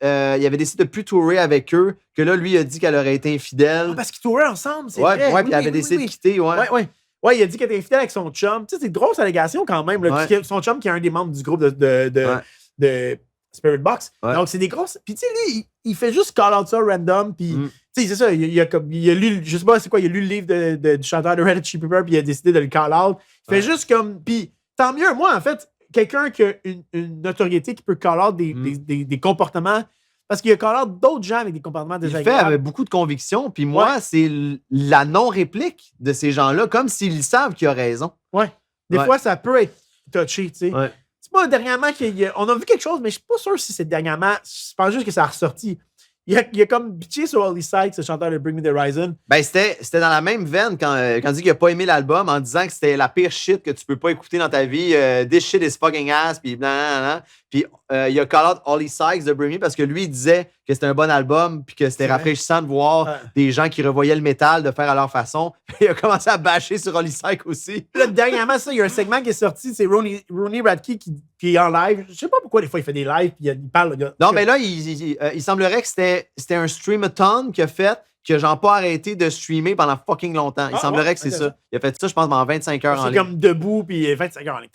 [SPEAKER 2] décidé de plus tourer avec eux, que là, lui, il a dit qu'elle aurait été infidèle.
[SPEAKER 1] Parce qu'ils touraient ensemble, c'est
[SPEAKER 2] vrai.
[SPEAKER 1] Ouais,
[SPEAKER 2] puis il avait décidé de quitter,
[SPEAKER 1] Ouais, il a dit qu'elle était infidèle avec son chum. Tu sais, c'est une grosse allégation quand même. Là, son chum qui est un des membres du groupe de Spirit Box. Donc, c'est des grosses... Puis, tu sais, lui, il fait juste call out ça random. Puis, tu sais, c'est ça. Il a lu... Je sais pas c'est quoi. Il a lu le livre du chanteur de Red Hot Chili Peppers, puis il a décidé de le call out. Il fait juste comme... Puis, tant mieux. Moi, en fait, quelqu'un qui a une notoriété qui peut call out des comportements parce qu'il y a quand même d'autres gens avec des comportements
[SPEAKER 2] Il fait
[SPEAKER 1] désagréables.
[SPEAKER 2] avec beaucoup de conviction. Puis moi, c'est la non-réplique de ces gens-là, comme s'ils savent qu'il a raison.
[SPEAKER 1] Ouais. Des fois, ça peut être touché, tu sais.
[SPEAKER 2] Ouais.
[SPEAKER 1] C'est pas dernièrement qu'on a vu quelque chose, mais je suis pas sûr si c'est dernièrement. Je pense juste que ça a ressorti. Il a comme bitché sur Holly Sykes, le chanteur de Bring Me the Horizon.
[SPEAKER 2] Ben, c'était dans la même veine quand il dit qu'il a pas aimé l'album en disant que c'était la pire shit que tu peux pas écouter dans ta vie. This shit is fucking ass, puis blablabla. Puis il a call out Holly Sykes de Bring Me parce que lui, il disait que c'était un bon album puis que c'était rafraîchissant de voir des gens qui revoyaient le métal de faire à leur façon. Il a commencé à bâcher sur Holly Sykes aussi.
[SPEAKER 1] Là, dernièrement, ça, il y a un segment qui est sorti, c'est Ronnie Radke qui est en live. Je sais pas pourquoi des fois il fait des lives puis il parle.
[SPEAKER 2] Non, mais là, il semblerait que c'était un streamathon qu'il a fait, qu'il a genre pas arrêté de streamer pendant fucking longtemps. Il semblerait que c'est ça. Il a fait ça, je pense, pendant 25 heures en ligne.
[SPEAKER 1] C'est comme debout puis 25 heures en ligne.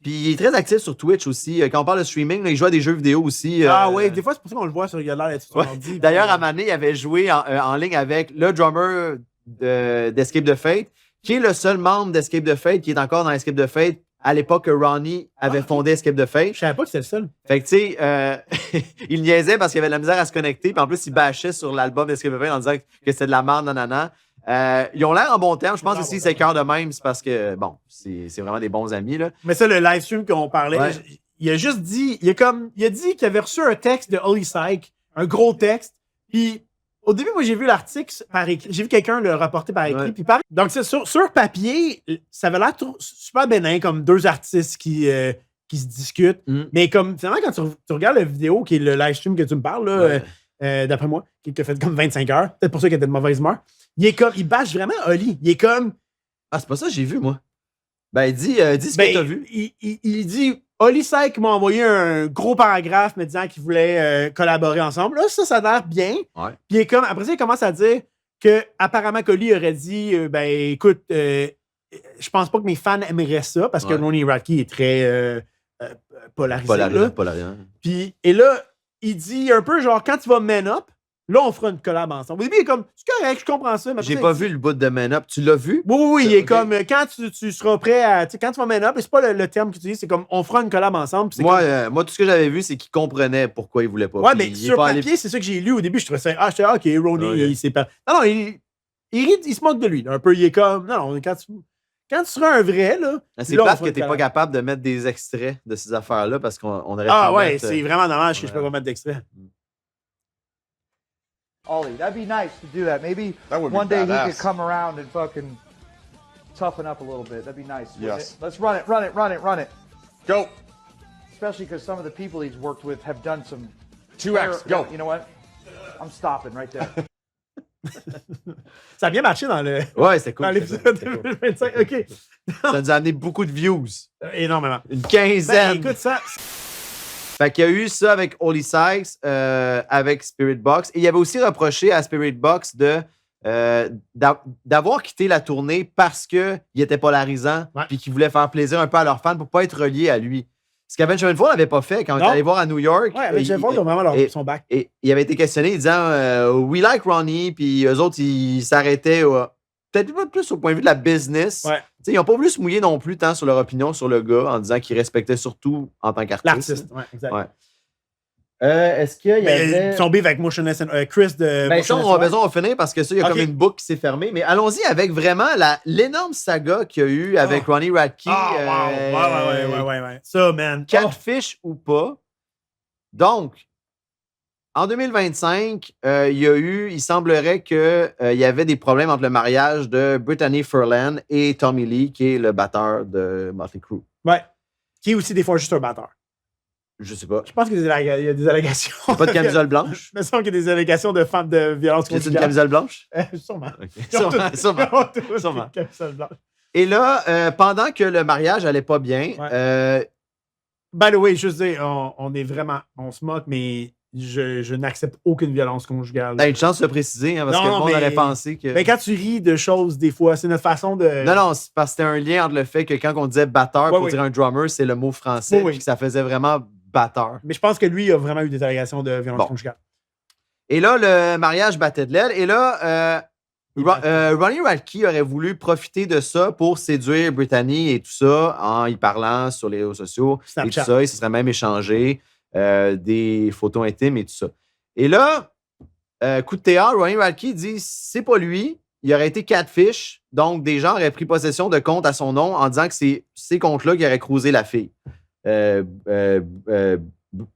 [SPEAKER 2] Puis il est très actif sur Twitch aussi. Quand on parle de streaming, là, il joue à des jeux vidéo aussi.
[SPEAKER 1] Oui, des fois, c'est pour ça qu'on le voit sur l'air là-dessus.
[SPEAKER 2] D'ailleurs, à Mané, il avait joué en ligne avec le drummer d'Escape the Fate, qui est le seul membre d'Escape the Fate qui est encore dans Escape the Fate à l'époque que Ronnie avait fondé Escape the Fate.
[SPEAKER 1] Je savais pas que c'était le seul.
[SPEAKER 2] Fait que, tu sais, il niaisait parce qu'il avait de la misère à se connecter. Puis en plus, il bâchait sur l'album d'Escape the Fate en disant que c'était de la merde, nanana. Ils ont l'air en bon terme. Je pense que si c'est cœur de même, c'est parce que, bon, c'est vraiment des bons amis, là.
[SPEAKER 1] Mais ça, le live stream qu'on parlait, il a juste dit, il a dit qu'il avait reçu un texte de Holly Sykes, un gros texte. Puis au début, moi, j'ai vu l'article par écrit. J'ai vu quelqu'un le rapporter par écrit. Puis donc, sur papier, ça avait l'air super bénin, comme deux artistes qui se discutent. Mais comme, finalement, quand tu regardes la vidéo, qui est le live stream que tu me parles, là, d'après moi, qui a fait comme 25 heures, peut-être pour ça qu'il était de mauvaise humeur, il bâche vraiment Holly. Il est comme...
[SPEAKER 2] Ah, c'est pas ça que j'ai vu, moi. Ben, dis ce que t'as vu.
[SPEAKER 1] Il dit... Holly Sykes m'a envoyé un gros paragraphe me disant qu'il voulait collaborer ensemble. Là, ça a l'air bien.
[SPEAKER 2] Ouais.
[SPEAKER 1] Puis après ça, il commence à dire que apparemment Holly aurait dit ben écoute, je pense pas que mes fans aimeraient ça parce que Ronnie Radke est très polarisé.
[SPEAKER 2] Polarisant.
[SPEAKER 1] Puis, et là, il dit un peu genre quand tu vas man up, là, on fera une collab ensemble. Au début, il est comme, c'est correct, je comprends ça.
[SPEAKER 2] J'ai pas vu le bout de Man Up. Tu l'as vu?
[SPEAKER 1] Oui, il est comme, quand tu seras prêt à. Quand tu vas Man Up, c'est pas le terme que tu dis, c'est comme, on fera une collab ensemble.
[SPEAKER 2] Moi, tout ce que j'avais vu, c'est qu'il comprenait pourquoi il voulait pas.
[SPEAKER 1] Ouais, mais sur papier, c'est ça que j'ai lu au début. Je trouvais ça. Ah, j'étais, OK, Ronnie, il s'est pas. Non, il se moque de lui. Là, un peu, il est comme, non, quand tu seras un vrai, là.
[SPEAKER 2] C'est plate que t'es pas capable de mettre des extraits de ces affaires-là parce qu'on aurait pu.
[SPEAKER 1] Ah, ouais, c'est vraiment dommage que je peux pas mettre d'extrait.
[SPEAKER 7] Ollie, that'd be nice to do that. Maybe one day he could come around and fucking toughen up a little bit. That'd be nice.
[SPEAKER 3] Yes.
[SPEAKER 7] Let's run it.
[SPEAKER 3] Go.
[SPEAKER 7] Especially because some of the people he's worked with have done some...
[SPEAKER 3] 2X, go.
[SPEAKER 7] You know what? I'm stopping right there.
[SPEAKER 1] Ça a bien marché dans le.
[SPEAKER 2] Ouais, c'était cool.
[SPEAKER 1] Dans l'épisode 2025. OK.
[SPEAKER 2] Ça nous a amené beaucoup de views.
[SPEAKER 1] Énormément.
[SPEAKER 2] Une quinzaine.
[SPEAKER 1] Ben, écoute, ça.
[SPEAKER 2] Fait qu'il y a eu ça avec Holly Sykes, avec Spirit Box. Et il avait aussi reproché à Spirit Box d'avoir quitté la tournée parce qu'il était polarisant puis qu'il voulait faire plaisir un peu à leurs fans pour pas être relié à lui. Ce qu'Avenged Sevenfold n'avait pas fait quand on est allé voir à New York.
[SPEAKER 1] Ouais, Avenged Sevenfold, ils ont vraiment son bac.
[SPEAKER 2] Et il avait été questionné disant We like Ronnie, puis eux autres, ils s'arrêtaient peut-être pas plus au point de vue de la business.
[SPEAKER 1] Ouais.
[SPEAKER 2] Ils n'ont pas voulu se mouiller non plus tant sur leur opinion sur le gars en disant qu'ils respectaient surtout en tant qu'artiste.
[SPEAKER 1] L'artiste, ouais, exact.
[SPEAKER 2] Ouais. Est-ce qu'il y avait...
[SPEAKER 1] Son beef avec Motionless Chris de.
[SPEAKER 2] Ben, ça, on va finir parce que ça, il y a comme une boucle qui s'est fermée. Mais allons-y avec vraiment l'énorme saga qu'il y a eu avec Ronnie Radke.
[SPEAKER 1] Ouais. Ça, man.
[SPEAKER 2] Catfish ou pas. Donc, en 2025, il semblerait qu'il y avait des problèmes entre le mariage de Brittany Furlan et Tommy Lee, qui est le batteur de Motley Crue.
[SPEAKER 1] Ouais. Qui est aussi des fois juste un batteur.
[SPEAKER 2] Je sais pas.
[SPEAKER 1] Je pense qu'il y a des allégations.
[SPEAKER 2] Pas de camisole blanche?
[SPEAKER 1] Il me semble qu'il y a des allégations de femmes de violence
[SPEAKER 2] conjugale. C'est une camisole blanche?
[SPEAKER 1] Sûrement.
[SPEAKER 2] Okay. Sûrement.
[SPEAKER 1] Camisole blanche.
[SPEAKER 2] Et là, pendant que le mariage allait pas bien...
[SPEAKER 1] By the way, juste dire, on est vraiment... On se moque, mais... Je n'accepte aucune violence conjugale.
[SPEAKER 2] T'as une chance de le préciser, hein, parce que le monde aurait pensé que...
[SPEAKER 1] Mais quand tu ris de choses, des fois, c'est notre façon de...
[SPEAKER 2] Non, c'est parce que c'était un lien entre le fait que quand on disait batteur pour dire un drummer, c'est le mot français, puis que ça faisait vraiment batteur.
[SPEAKER 1] Mais je pense que lui, il a vraiment eu des allégations de violence conjugale.
[SPEAKER 2] Et là, le mariage battait de l'aile. Et là, Ronnie Radke aurait voulu profiter de ça pour séduire Brittany et tout ça en y parlant sur les réseaux sociaux.
[SPEAKER 1] Snapchat.
[SPEAKER 2] Et tout ça, il se serait même échangé. des photos intimes et tout ça. Et là, coup de théâtre, Ronnie Radke dit c'est pas lui, il aurait été catfish, donc des gens auraient pris possession de comptes à son nom en disant que c'est ces comptes-là qui auraient cruisé la fille.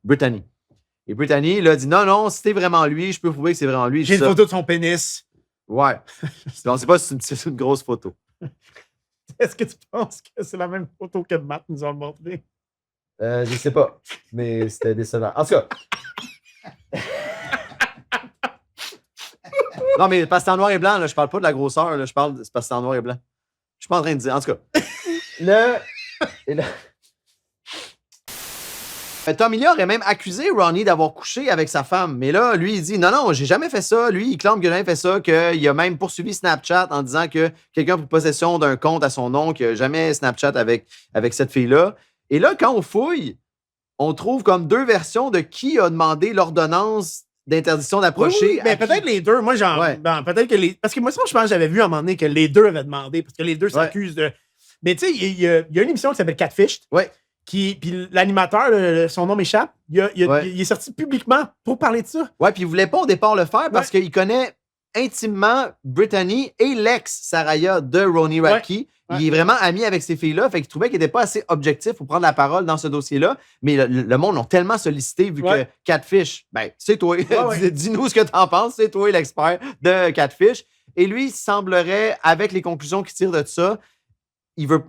[SPEAKER 2] Brittany. Et Brittany, il a dit non, si c'est vraiment lui, je peux prouver que c'est vraiment lui.
[SPEAKER 1] J'ai une photo de son pénis.
[SPEAKER 2] Ouais. On ne sait pas si c'est une grosse photo.
[SPEAKER 1] Est-ce que tu penses que c'est la même photo que Matt nous a montré?
[SPEAKER 2] Je sais pas, mais c'était décevant. En tout cas. Non, mais parce que c'est en noir et blanc, là, je parle pas de la grosseur, là, c'est parce que c'est en noir et blanc. Je suis pas en train de dire. En tout cas. Tommy Lee aurait même accusé Ronnie d'avoir couché avec sa femme. Mais là, lui, il dit non, j'ai jamais fait ça. Lui, il clame qu'il n'a jamais fait ça, qu'il a même poursuivi Snapchat en disant que quelqu'un a pris possession d'un compte à son nom, qu'il n'a jamais Snapchat avec cette fille-là. Et là, quand on fouille, on trouve comme 2 versions de qui a demandé l'ordonnance d'interdiction d'approcher.
[SPEAKER 1] Oui, mais peut-être les deux. Moi, peut-être que les. Parce que moi, je pense que j'avais vu à un moment donné que les deux avaient demandé, parce que les deux s'accusent de. Mais tu sais, il y a une émission qui s'appelle Catfish.
[SPEAKER 2] Ouais.
[SPEAKER 1] Puis l'animateur, son nom m'échappe, il est sorti publiquement pour parler de ça.
[SPEAKER 2] Ouais, puis il voulait pas au départ le faire parce qu'il connaît intimement Brittany et l'ex-Saraya de Ronnie Radke. Ouais. Il est vraiment ami avec ces filles-là, fait qu'il trouvait qu'il n'était pas assez objectif pour prendre la parole dans ce dossier-là. Mais le monde l'ont tellement sollicité vu que Catfish, ben, c'est toi. Dis-nous ce que t'en penses, c'est toi l'expert de Catfish. Et lui, il semblerait, avec les conclusions qu'il tire de ça, il veut.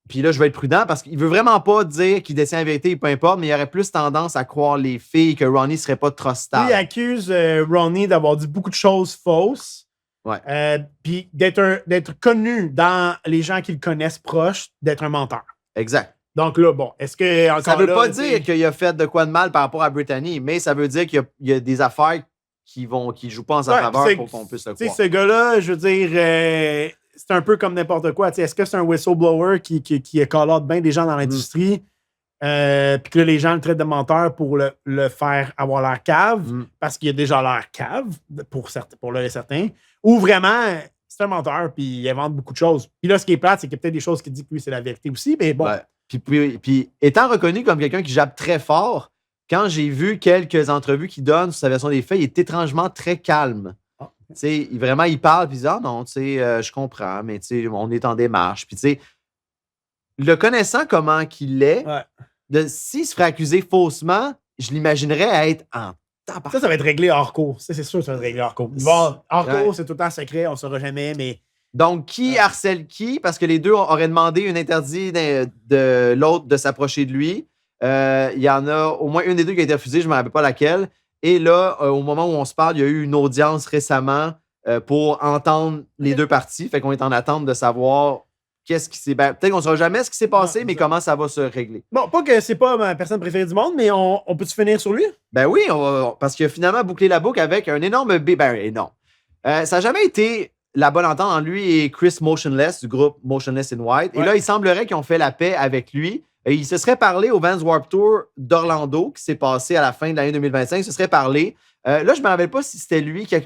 [SPEAKER 2] Puis là, je vais être prudent parce qu'il veut vraiment pas dire qu'il détient la vérité, peu importe, mais il aurait plus tendance à croire les filles que Ronnie serait pas trustable.
[SPEAKER 1] Il accuse Ronnie d'avoir dit beaucoup de choses fausses.
[SPEAKER 2] Ouais.
[SPEAKER 1] Puis d'être connu dans les gens qui le connaissent proches, d'être un menteur.
[SPEAKER 2] Exact.
[SPEAKER 1] Donc là, bon, est-ce que.
[SPEAKER 2] Ça veut pas dire qu'il a fait de quoi de mal par rapport à Brittany, mais ça veut dire qu'il y a des affaires qui jouent pas en sa faveur pour qu'on puisse le croire.
[SPEAKER 1] Ce gars-là, je veux dire. C'est un peu comme n'importe quoi. Est-ce que c'est un whistleblower qui call out bien des gens dans l'industrie, puis que les gens le traitent de menteur pour le faire avoir l'air cave, parce qu'il a déjà l'air cave, pour certains, ou vraiment, c'est un menteur, puis il invente beaucoup de choses. Puis là, ce qui est plate, c'est qu'il y a peut-être des choses qui disent que lui, c'est la vérité aussi, mais bon. Ouais.
[SPEAKER 2] Puis étant reconnu comme quelqu'un qui jappe très fort, quand j'ai vu quelques entrevues qu'il donne sur sa version des faits, il est étrangement très calme. Vraiment, il parle, puis il dit « Ah non, je comprends, mais on est en démarche. » Puis le connaissant comment qu'il est, s'il se ferait accuser faussement, je l'imaginerais être en tabac.
[SPEAKER 1] Ça va être réglé hors cours. C'est sûr que ça va être réglé hors cours. Bon, hors cours, c'est tout le temps secret, on ne saura jamais, mais...
[SPEAKER 2] Donc, qui harcèle qui? Parce que les deux auraient demandé une interdit de l'autre de s'approcher de lui. Il y en a au moins une des deux qui a été refusée, je ne me rappelle pas laquelle. Et là, au moment où on se parle, il y a eu une audience récemment pour entendre les deux parties. Fait qu'on est en attente de savoir qu'est-ce qui s'est... peut-être qu'on ne saura jamais ce qui s'est passé, mais comment ça va se régler.
[SPEAKER 1] Bon, pas que c'est pas ma personne préférée du monde, mais on peut-tu finir sur lui?
[SPEAKER 2] Ben oui, parce qu'il a finalement bouclé la boucle avec un énorme énorme. Ça n'a jamais été la bonne entente entre lui et Chris Motionless du groupe Motionless in White. Et là, il semblerait qu'ils ont fait la paix avec lui. Et il se serait parlé au Vans Warped Tour d'Orlando, qui s'est passé à la fin de l'année 2025. Il se serait parlé. Là, je ne me rappelle pas si c'était lui qui a...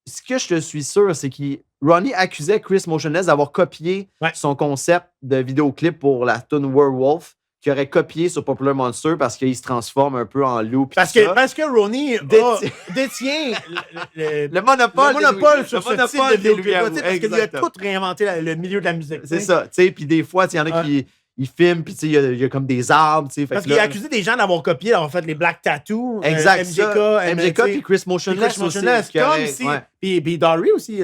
[SPEAKER 2] ce que je suis sûr, c'est que Ronnie accusait Chris Motionless d'avoir copié son concept de vidéoclip pour la tune Werewolf, qu'il aurait copié sur Popular Monster parce qu'il se transforme un peu en loup.
[SPEAKER 1] Parce que Ronnie détient
[SPEAKER 2] le monopole
[SPEAKER 1] sur ce type de vidéoclip. Parce qu'il a tout réinventé le milieu de la musique.
[SPEAKER 2] C'est ça. Puis des fois, il y en a qui... Il filme, puis il y a comme des arbres.
[SPEAKER 1] Parce qu'il a accusé des gens d'avoir copié, d'avoir fait les Black Tattoos.
[SPEAKER 2] Exact. MJK puis Chris Motionless aussi.
[SPEAKER 1] Comme ici. Puis Dory aussi.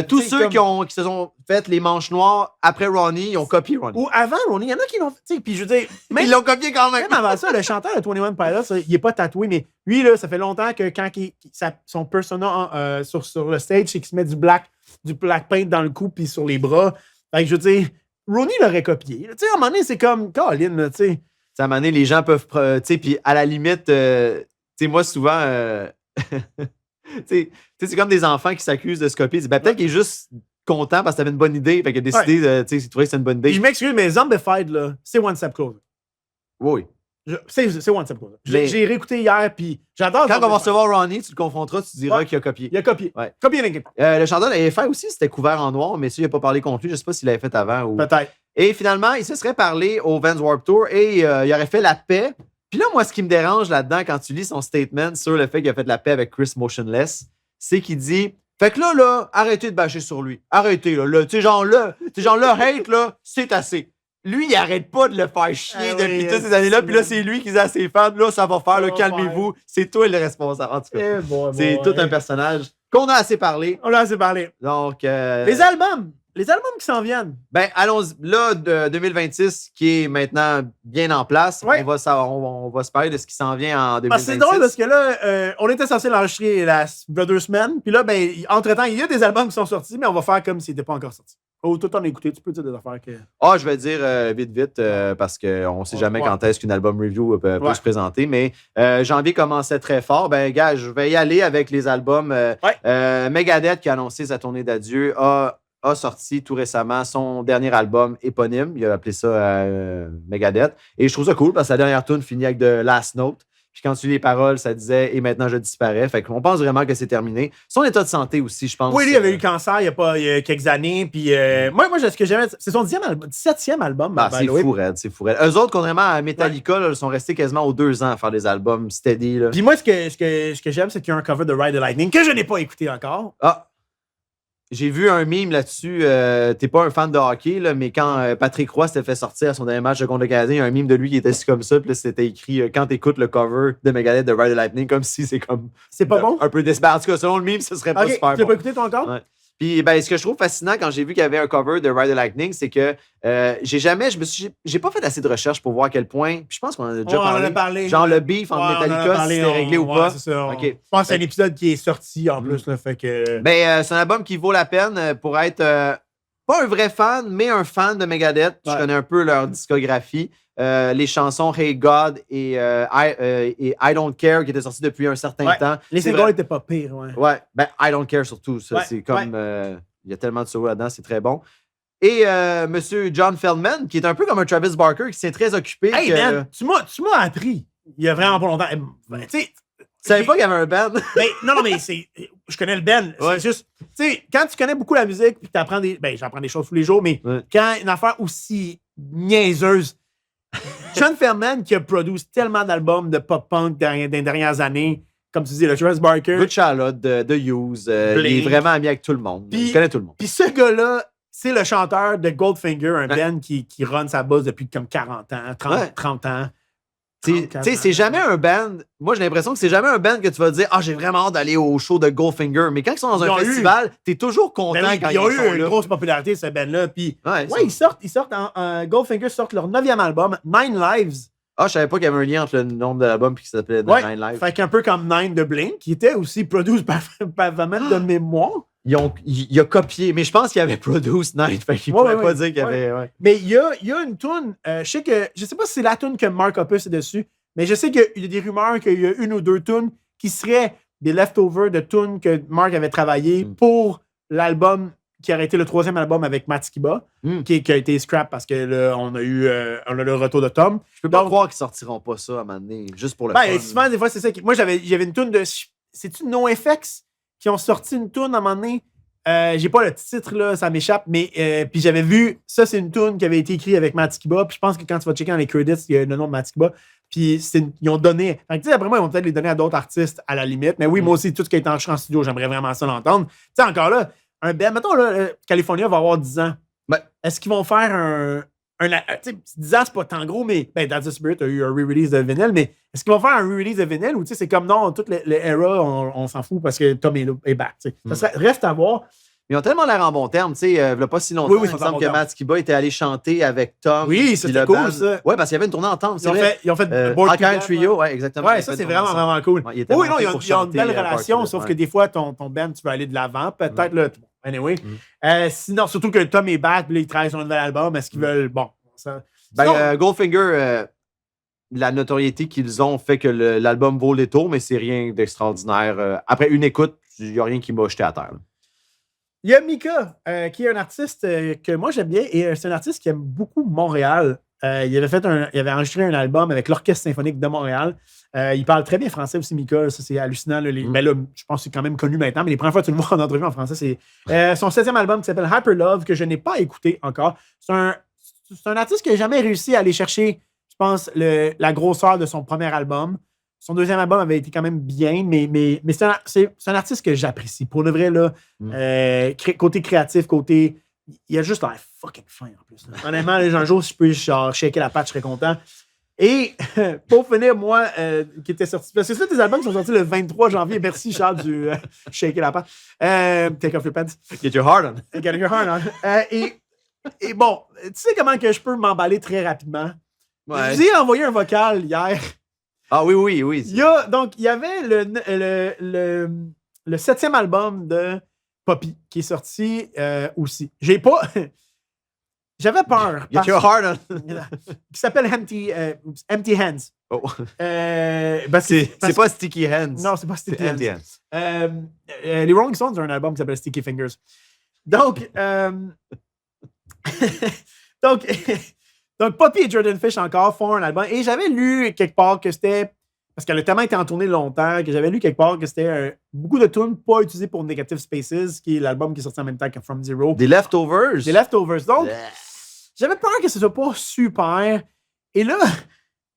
[SPEAKER 2] Tous ceux qui se sont fait les manches noires après Ronnie, ils ont copié Ronnie.
[SPEAKER 1] Ou avant Ronnie, il y en a qui l'ont fait. Puis je veux dire.
[SPEAKER 2] Ils l'ont copié quand même.
[SPEAKER 1] Même avant ça, le chanteur de 21 Pilots, il n'est pas tatoué, mais lui, là, ça fait longtemps que quand son persona sur le stage, c'est qu'il se met du black paint dans le cou puis sur les bras. Fait que je veux dire. Ronnie l'aurait copié. Tu sais, à un moment donné, c'est comme Colin, tu sais.
[SPEAKER 2] À un moment donné, les gens peuvent... tu sais, puis à la limite, tu sais, moi, souvent... tu sais, c'est comme des enfants qui s'accusent de se copier. Ils disent, peut-être qu'il est juste content parce que t'avais une bonne idée. Fait qu'il a décidé de... Tu sais, il trouvait que c'était une bonne idée.
[SPEAKER 1] Et je m'excuse, mais Zombified, là, c'est One Step Closer.
[SPEAKER 2] Oui.
[SPEAKER 1] C'est One Step Closer. J'ai réécouté hier, puis j'adore.
[SPEAKER 2] Quand on va recevoir Ronnie, tu le confronteras, tu diras qu'il a copié.
[SPEAKER 1] Il a copié.
[SPEAKER 2] Ouais.
[SPEAKER 1] Copié l'équipe.
[SPEAKER 2] Le chanteur l'avait fait aussi, c'était couvert en noir, mais ça, il n'a pas parlé contre lui. Je ne sais pas s'il l'avait fait avant. Ou...
[SPEAKER 1] Peut-être.
[SPEAKER 2] Et finalement, il se serait parlé au Vans Warped Tour et il aurait fait la paix Puis là, moi, ce qui me dérange là-dedans, quand tu lis son statement sur le fait qu'il a fait de la paix avec Chris Motionless, c'est qu'il dit fait que là, arrêtez de bâcher sur lui. Arrêtez, là. Tu sais, genre, le hate, là, c'est assez. Lui, il arrête pas de le faire chier depuis toutes ces années-là. Puis là, c'est lui qui dit à ses fans, là, ça va faire, là, calmez-vous. C'est toi le responsable. En tout cas, c'est tout un personnage qu'on a assez parlé.
[SPEAKER 1] On a assez parlé.
[SPEAKER 2] Donc,
[SPEAKER 1] Les albums qui s'en viennent.
[SPEAKER 2] Ben, allons-y. Là, de 2026, qui est maintenant bien en place, on va se parler de ce qui s'en vient en 2026.
[SPEAKER 1] C'est drôle parce que là, on était censé l'enregistrer il y a 2 semaines. Puis là, ben, entre-temps, il y a des albums qui sont sortis, mais on va faire comme s'ils n'étaient pas encore sortis. Oh, tout en écouté, tu peux dire des affaires que.
[SPEAKER 2] Ah, je vais dire vite, parce qu'on ne sait jamais quand est-ce qu'un album review peut se présenter. Mais janvier commençait très fort. Ben, gars, je vais y aller avec les albums. Megadeth, qui a annoncé sa tournée d'adieu, a sorti tout récemment son dernier album éponyme. Il a appelé ça Megadeth. Et je trouve ça cool parce que sa dernière tune finit avec de Last Note. Puis quand tu lis les paroles, ça disait « Et maintenant, je disparais ». Fait qu'on pense vraiment que c'est terminé. Son état de santé aussi, je pense.
[SPEAKER 1] Oui, lui, il avait eu cancer il y a quelques années. Puis moi, ce que j'aimais, c'est son 17e album.
[SPEAKER 2] C'est fou, Red, c'est fou, Red. Eux autres, contrairement à Metallica, là, ils sont restés quasiment aux 2 ans à faire des albums steady. Là.
[SPEAKER 1] Puis moi, ce que j'aime, c'est qu'il y a un cover de Ride the Lightning que je n'ai pas écouté encore.
[SPEAKER 2] Ah! J'ai vu un meme là-dessus. T'es pas un fan de hockey, là, mais quand Patrick Roy s'était fait sortir à son dernier match de contre le Canadien, il y a un meme de lui qui était comme ça. Puis là, c'était écrit quand t'écoutes le cover de Megadeth de Ride the Lightning, comme si c'est comme.
[SPEAKER 1] C'est pas bon?
[SPEAKER 2] Un peu décevant. En tout cas, selon le meme, ce serait pas super bon.
[SPEAKER 1] Tu l'as pas écouté toi encore?
[SPEAKER 2] Ouais. Puis, ben, ce que je trouve fascinant quand j'ai vu qu'il y avait un cover de Ride the Lightning, c'est que j'ai pas fait assez de recherche pour voir à quel point. Puis je pense qu'on en a déjà parlé. Genre le beef entre Metallica, si c'était réglé ou pas.
[SPEAKER 1] C'est ça. Je pense que c'est un épisode qui est sorti en plus. Là, fait que...
[SPEAKER 2] Ben, c'est un album qui vaut la peine pour être pas un vrai fan, mais un fan de Megadeth. Je connais un peu leur discographie. Les chansons Hey God et I Don't Care qui étaient sorties depuis un certain temps.
[SPEAKER 1] Les singles n'étaient pas pires.
[SPEAKER 2] Ouais, ben I Don't Care surtout. Ça, c'est comme. Il y a tellement de solos là-dedans, c'est très bon. Et Monsieur John Feldman, qui est un peu comme un Travis Barker, qui s'est très occupé.
[SPEAKER 1] Hey, man, tu m'as appris il y a vraiment pas longtemps. Tu sais.
[SPEAKER 2] Tu savais pas qu'il y avait un band?
[SPEAKER 1] Ben, non, mais je connais le band. C'est juste, tu sais, quand tu connais beaucoup la musique puis que tu apprends j'apprends des choses tous les jours, mais quand une affaire aussi niaiseuse, John Feldman qui a produit tellement d'albums de pop-punk dans les dernières années, comme tu dis, le Travis Barker.
[SPEAKER 2] Good Charlotte, The Used. Il est vraiment ami avec tout le monde. Il connaît tout le monde.
[SPEAKER 1] Puis ce gars-là, c'est le chanteur de Goldfinger, un band qui run sa buzz depuis comme 40 ans, 30 ans.
[SPEAKER 2] Tu sais, c'est jamais un band. Moi, j'ai l'impression que c'est jamais un band que tu vas dire j'ai vraiment hâte d'aller au show de Goldfinger. Mais quand ils sont dans un festival, t'es toujours content quand ils sont là.
[SPEAKER 1] Ils ont eu une grosse popularité, ce band-là. Puis, ils sortent Goldfinger sortent leur 9e album, Nine Lives.
[SPEAKER 2] Ah, je savais pas qu'il y avait un lien entre le nombre de l'album et qui s'appelait Nine Lives.
[SPEAKER 1] Fait qu'un peu comme Nine de Blink, qui était aussi produit par Vamet de mémoire.
[SPEAKER 2] Il a copié, mais je pense qu'il avait Produce Night, fait qu'il pourrait pas dire qu'il y avait. Ouais.
[SPEAKER 1] Mais il y a une toune, je sais pas si c'est la toune que Mark Hoppus est dessus, mais je sais qu'il y a des rumeurs qu'il y a 1 ou 2 tounes qui seraient des leftovers de tunes que Mark avait travaillé pour l'album qui aurait été le 3e album avec Matt Skiba, qui a été scrap parce que là, on a le retour de Tom.
[SPEAKER 2] Je peux pas croire qu'ils sortiront pas ça à un moment donné, juste pour le fun.
[SPEAKER 1] Souvent, des fois, c'est ça. Moi, j'avais une toune de. C'est-tu NoFX qui ont sorti une toune à un moment donné? J'ai pas le titre, là, ça m'échappe, mais puis j'avais vu, ça, c'est une toune qui avait été écrite avec Matt Skiba, puis je pense que quand tu vas checker dans les credits, il y a le nom de Matt Skiba, puis ils ont donné. Fait que, après moi, ils vont peut-être les donner à d'autres artistes à la limite, mais oui, moi aussi, tout ce qui a été enregistré en studio, j'aimerais vraiment ça l'entendre. Tu sais, encore là, mettons, là, California va avoir 10 ans. Est-ce qu'ils vont faire un 10 ans, c'est pas tant gros, mais That's the Spirit a eu un re-release de vinyle, mais est-ce qu'ils vont faire un re-release de vinyle ou c'est comme non, toute l'era, on s'en fout parce que Tom est back. Ça reste à voir.
[SPEAKER 2] Ils ont tellement l'air en bon terme. Il n'y a pas si longtemps, il me semble que Matt Skiba était allé chanter avec Tom.
[SPEAKER 1] Oui, c'était cool, ça.
[SPEAKER 2] Oui, parce qu'il y avait une tournée ensemble.
[SPEAKER 1] Ils ont fait
[SPEAKER 2] Alkaline Trio, oui, exactement.
[SPEAKER 1] Oui, ça, c'est vraiment, vraiment cool. Oui, non, ils ont une belle relation, sauf que des fois, ton band, tu veux aller de l'avant. Peut-être, là. Anyway. Sinon, surtout que Tom est back, puis là, il travaille sur un nouvel album. Est-ce qu'ils veulent. Bon, ça.
[SPEAKER 2] Goldfinger, la notoriété qu'ils ont fait que l'album vaut les tours, mais c'est rien d'extraordinaire. Après une écoute, il n'y a rien qui m'a jeté à terre.
[SPEAKER 1] Il y a Mika, qui est un artiste que moi j'aime bien, et c'est un artiste qui aime beaucoup Montréal. Il avait enregistré un album avec l'Orchestre symphonique de Montréal. Il parle très bien français aussi, Mika. Ça, c'est hallucinant. Mais là, je pense que c'est quand même connu maintenant, mais les premières fois que tu le vois en entrevue en français, c'est son 7e album qui s'appelle Hyper Love, que je n'ai pas écouté encore. C'est un artiste qui n'a jamais réussi à aller chercher. Je pense, la grosseur de son premier album. Son deuxième album avait été quand même bien, mais c'est un artiste que j'apprécie. Pour le vrai, là, côté créatif, il a juste l'air fucking fin en plus. Là. Honnêtement, les gens, si je peux genre, shaker la patte, je serais content. Et pour finir, moi, qui était sorti. Parce que c'est tes albums qui sont sortis le 23 janvier. Merci, Charles, du shaker la patte. Take off your pants.
[SPEAKER 2] Get your heart on.
[SPEAKER 1] Get your heart on. Et bon, tu sais comment que je peux m'emballer très rapidement?
[SPEAKER 2] Ouais.
[SPEAKER 1] Je vous ai envoyé un vocal hier.
[SPEAKER 2] Ah oui.
[SPEAKER 1] Il y avait le 7e album de Poppy qui est sorti aussi. J'avais peur.
[SPEAKER 2] Get your heart on.
[SPEAKER 1] Qui s'appelle Empty Hands.
[SPEAKER 2] Oh.
[SPEAKER 1] C'est
[SPEAKER 2] pas Sticky Hands.
[SPEAKER 1] Non, c'est pas Sticky
[SPEAKER 2] Empty
[SPEAKER 1] Hands.
[SPEAKER 2] Hands.
[SPEAKER 1] Les Rolling Stones ont un album qui s'appelle Sticky Fingers. Donc, donc Poppy et Jordan Fish encore font un album. Et j'avais lu quelque part que c'était... Parce qu'elle a tellement été en tournée longtemps que j'avais lu quelque part que c'était beaucoup de tunes pas utilisées pour Negative Spaces, qui est l'album qui est sorti en même temps que From Zero.
[SPEAKER 2] Des Leftovers.
[SPEAKER 1] Donc, j'avais peur que ce soit pas super. Et là,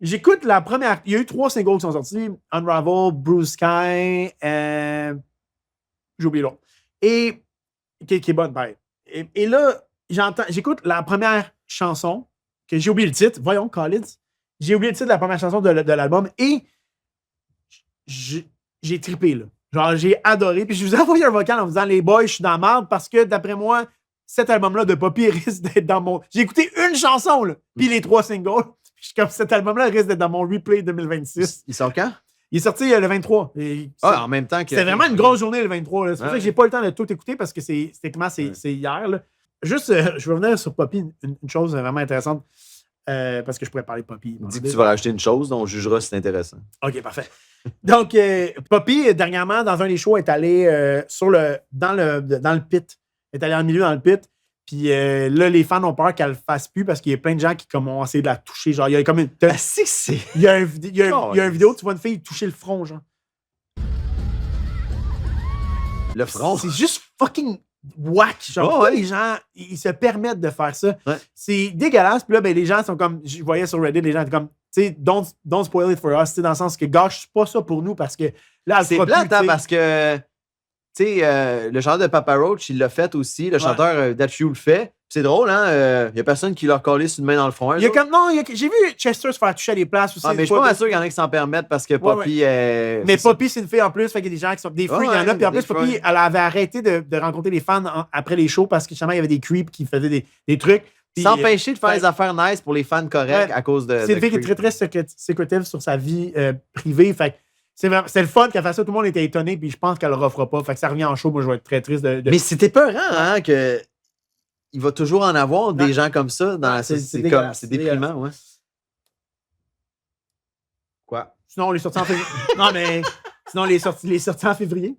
[SPEAKER 1] j'écoute la première... Il y a eu 3 singles qui sont sortis. Unravel, Blue Sky, j'ai oublié l'autre. Et... Qui est bonne, pareil. Et là, j'écoute la première chanson, que j'ai oublié le titre. Voyons, Collins. J'ai oublié le titre de la première chanson de l'album et j'ai trippé, là. Genre, j'ai adoré. Puis je vous ai envoyé un vocal en vous disant, les boys, je suis dans la merde parce que, d'après moi, cet album-là de Poppy risque d'être dans mon... J'ai écouté une chanson, là, puis les 3 singles. Puis je suis comme, cet album-là risque d'être dans mon replay 2026.
[SPEAKER 2] Il sort quand?
[SPEAKER 1] Il est sorti le 23.
[SPEAKER 2] En même temps que...
[SPEAKER 1] C'était vraiment une grosse journée, le 23. Là. C'est pour ça que j'ai pas eu le temps de tout écouter parce que c'est hier. Là. Juste, je vais revenir sur Poppy, une chose vraiment intéressante. Parce que je pourrais parler de Poppy.
[SPEAKER 2] Dis que tu vas rajouter une chose dont on jugera si c'est intéressant.
[SPEAKER 1] OK, parfait. Donc, Poppy, dernièrement, dans un des shows, est allée dans le pit. Elle est allée en milieu dans le pit. Puis là, les fans ont peur qu'elle le fasse plus parce qu'il y a plein de gens qui ont essayé de la toucher. Genre, il y a comme une... Il y a une vidéo, tu vois une fille toucher le front, genre.
[SPEAKER 2] Le front?
[SPEAKER 1] C'est juste fucking whack. Genre, les gens, ils se permettent de faire ça.
[SPEAKER 2] Ouais.
[SPEAKER 1] C'est dégueulasse. Puis là, ben, les gens sont comme... Je voyais sur Reddit, les gens étaient comme... Tu sais, don't spoil it for us. Dans le sens que gâche pas ça pour nous parce que là,
[SPEAKER 2] c'est plate, parce que... Tu sais, le chanteur de Papa Roach, il l'a fait aussi. Le chanteur d'Atchou le fait. C'est drôle, hein? Il n'y a personne qui leur collé sur une main dans le front. J'ai
[SPEAKER 1] vu Chester se faire toucher à des places aussi.
[SPEAKER 2] Mais je suis pas sûr qu'il y en a qui s'en permettent parce que Poppy...
[SPEAKER 1] Mais Poppy, c'est une fille en plus. Fait qu'il y a des gens qui sont... Des freaks, il y en a. Puis en plus, Poppy, elle avait arrêté de rencontrer les fans après les shows parce que justement, il y avait des creeps qui faisaient des trucs.
[SPEAKER 2] S'empêcher de faire des affaires nice pour les fans corrects à cause de...
[SPEAKER 1] C'est une fille qui est très, très secretive sur sa vie privée. Fait que c'est le fun qu'elle fasse ça. Tout le monde était étonné, puis je pense qu'elle le refera pas. Fait que ça revient en show. Moi, je vais être très triste de...
[SPEAKER 2] Mais c'était peurant, hein, que... Il va toujours en avoir des gens comme ça. C'est déprimant, ouais. Quoi?
[SPEAKER 1] Sinon, on les sorties en février. Non, mais... Sinon, les sorties en février.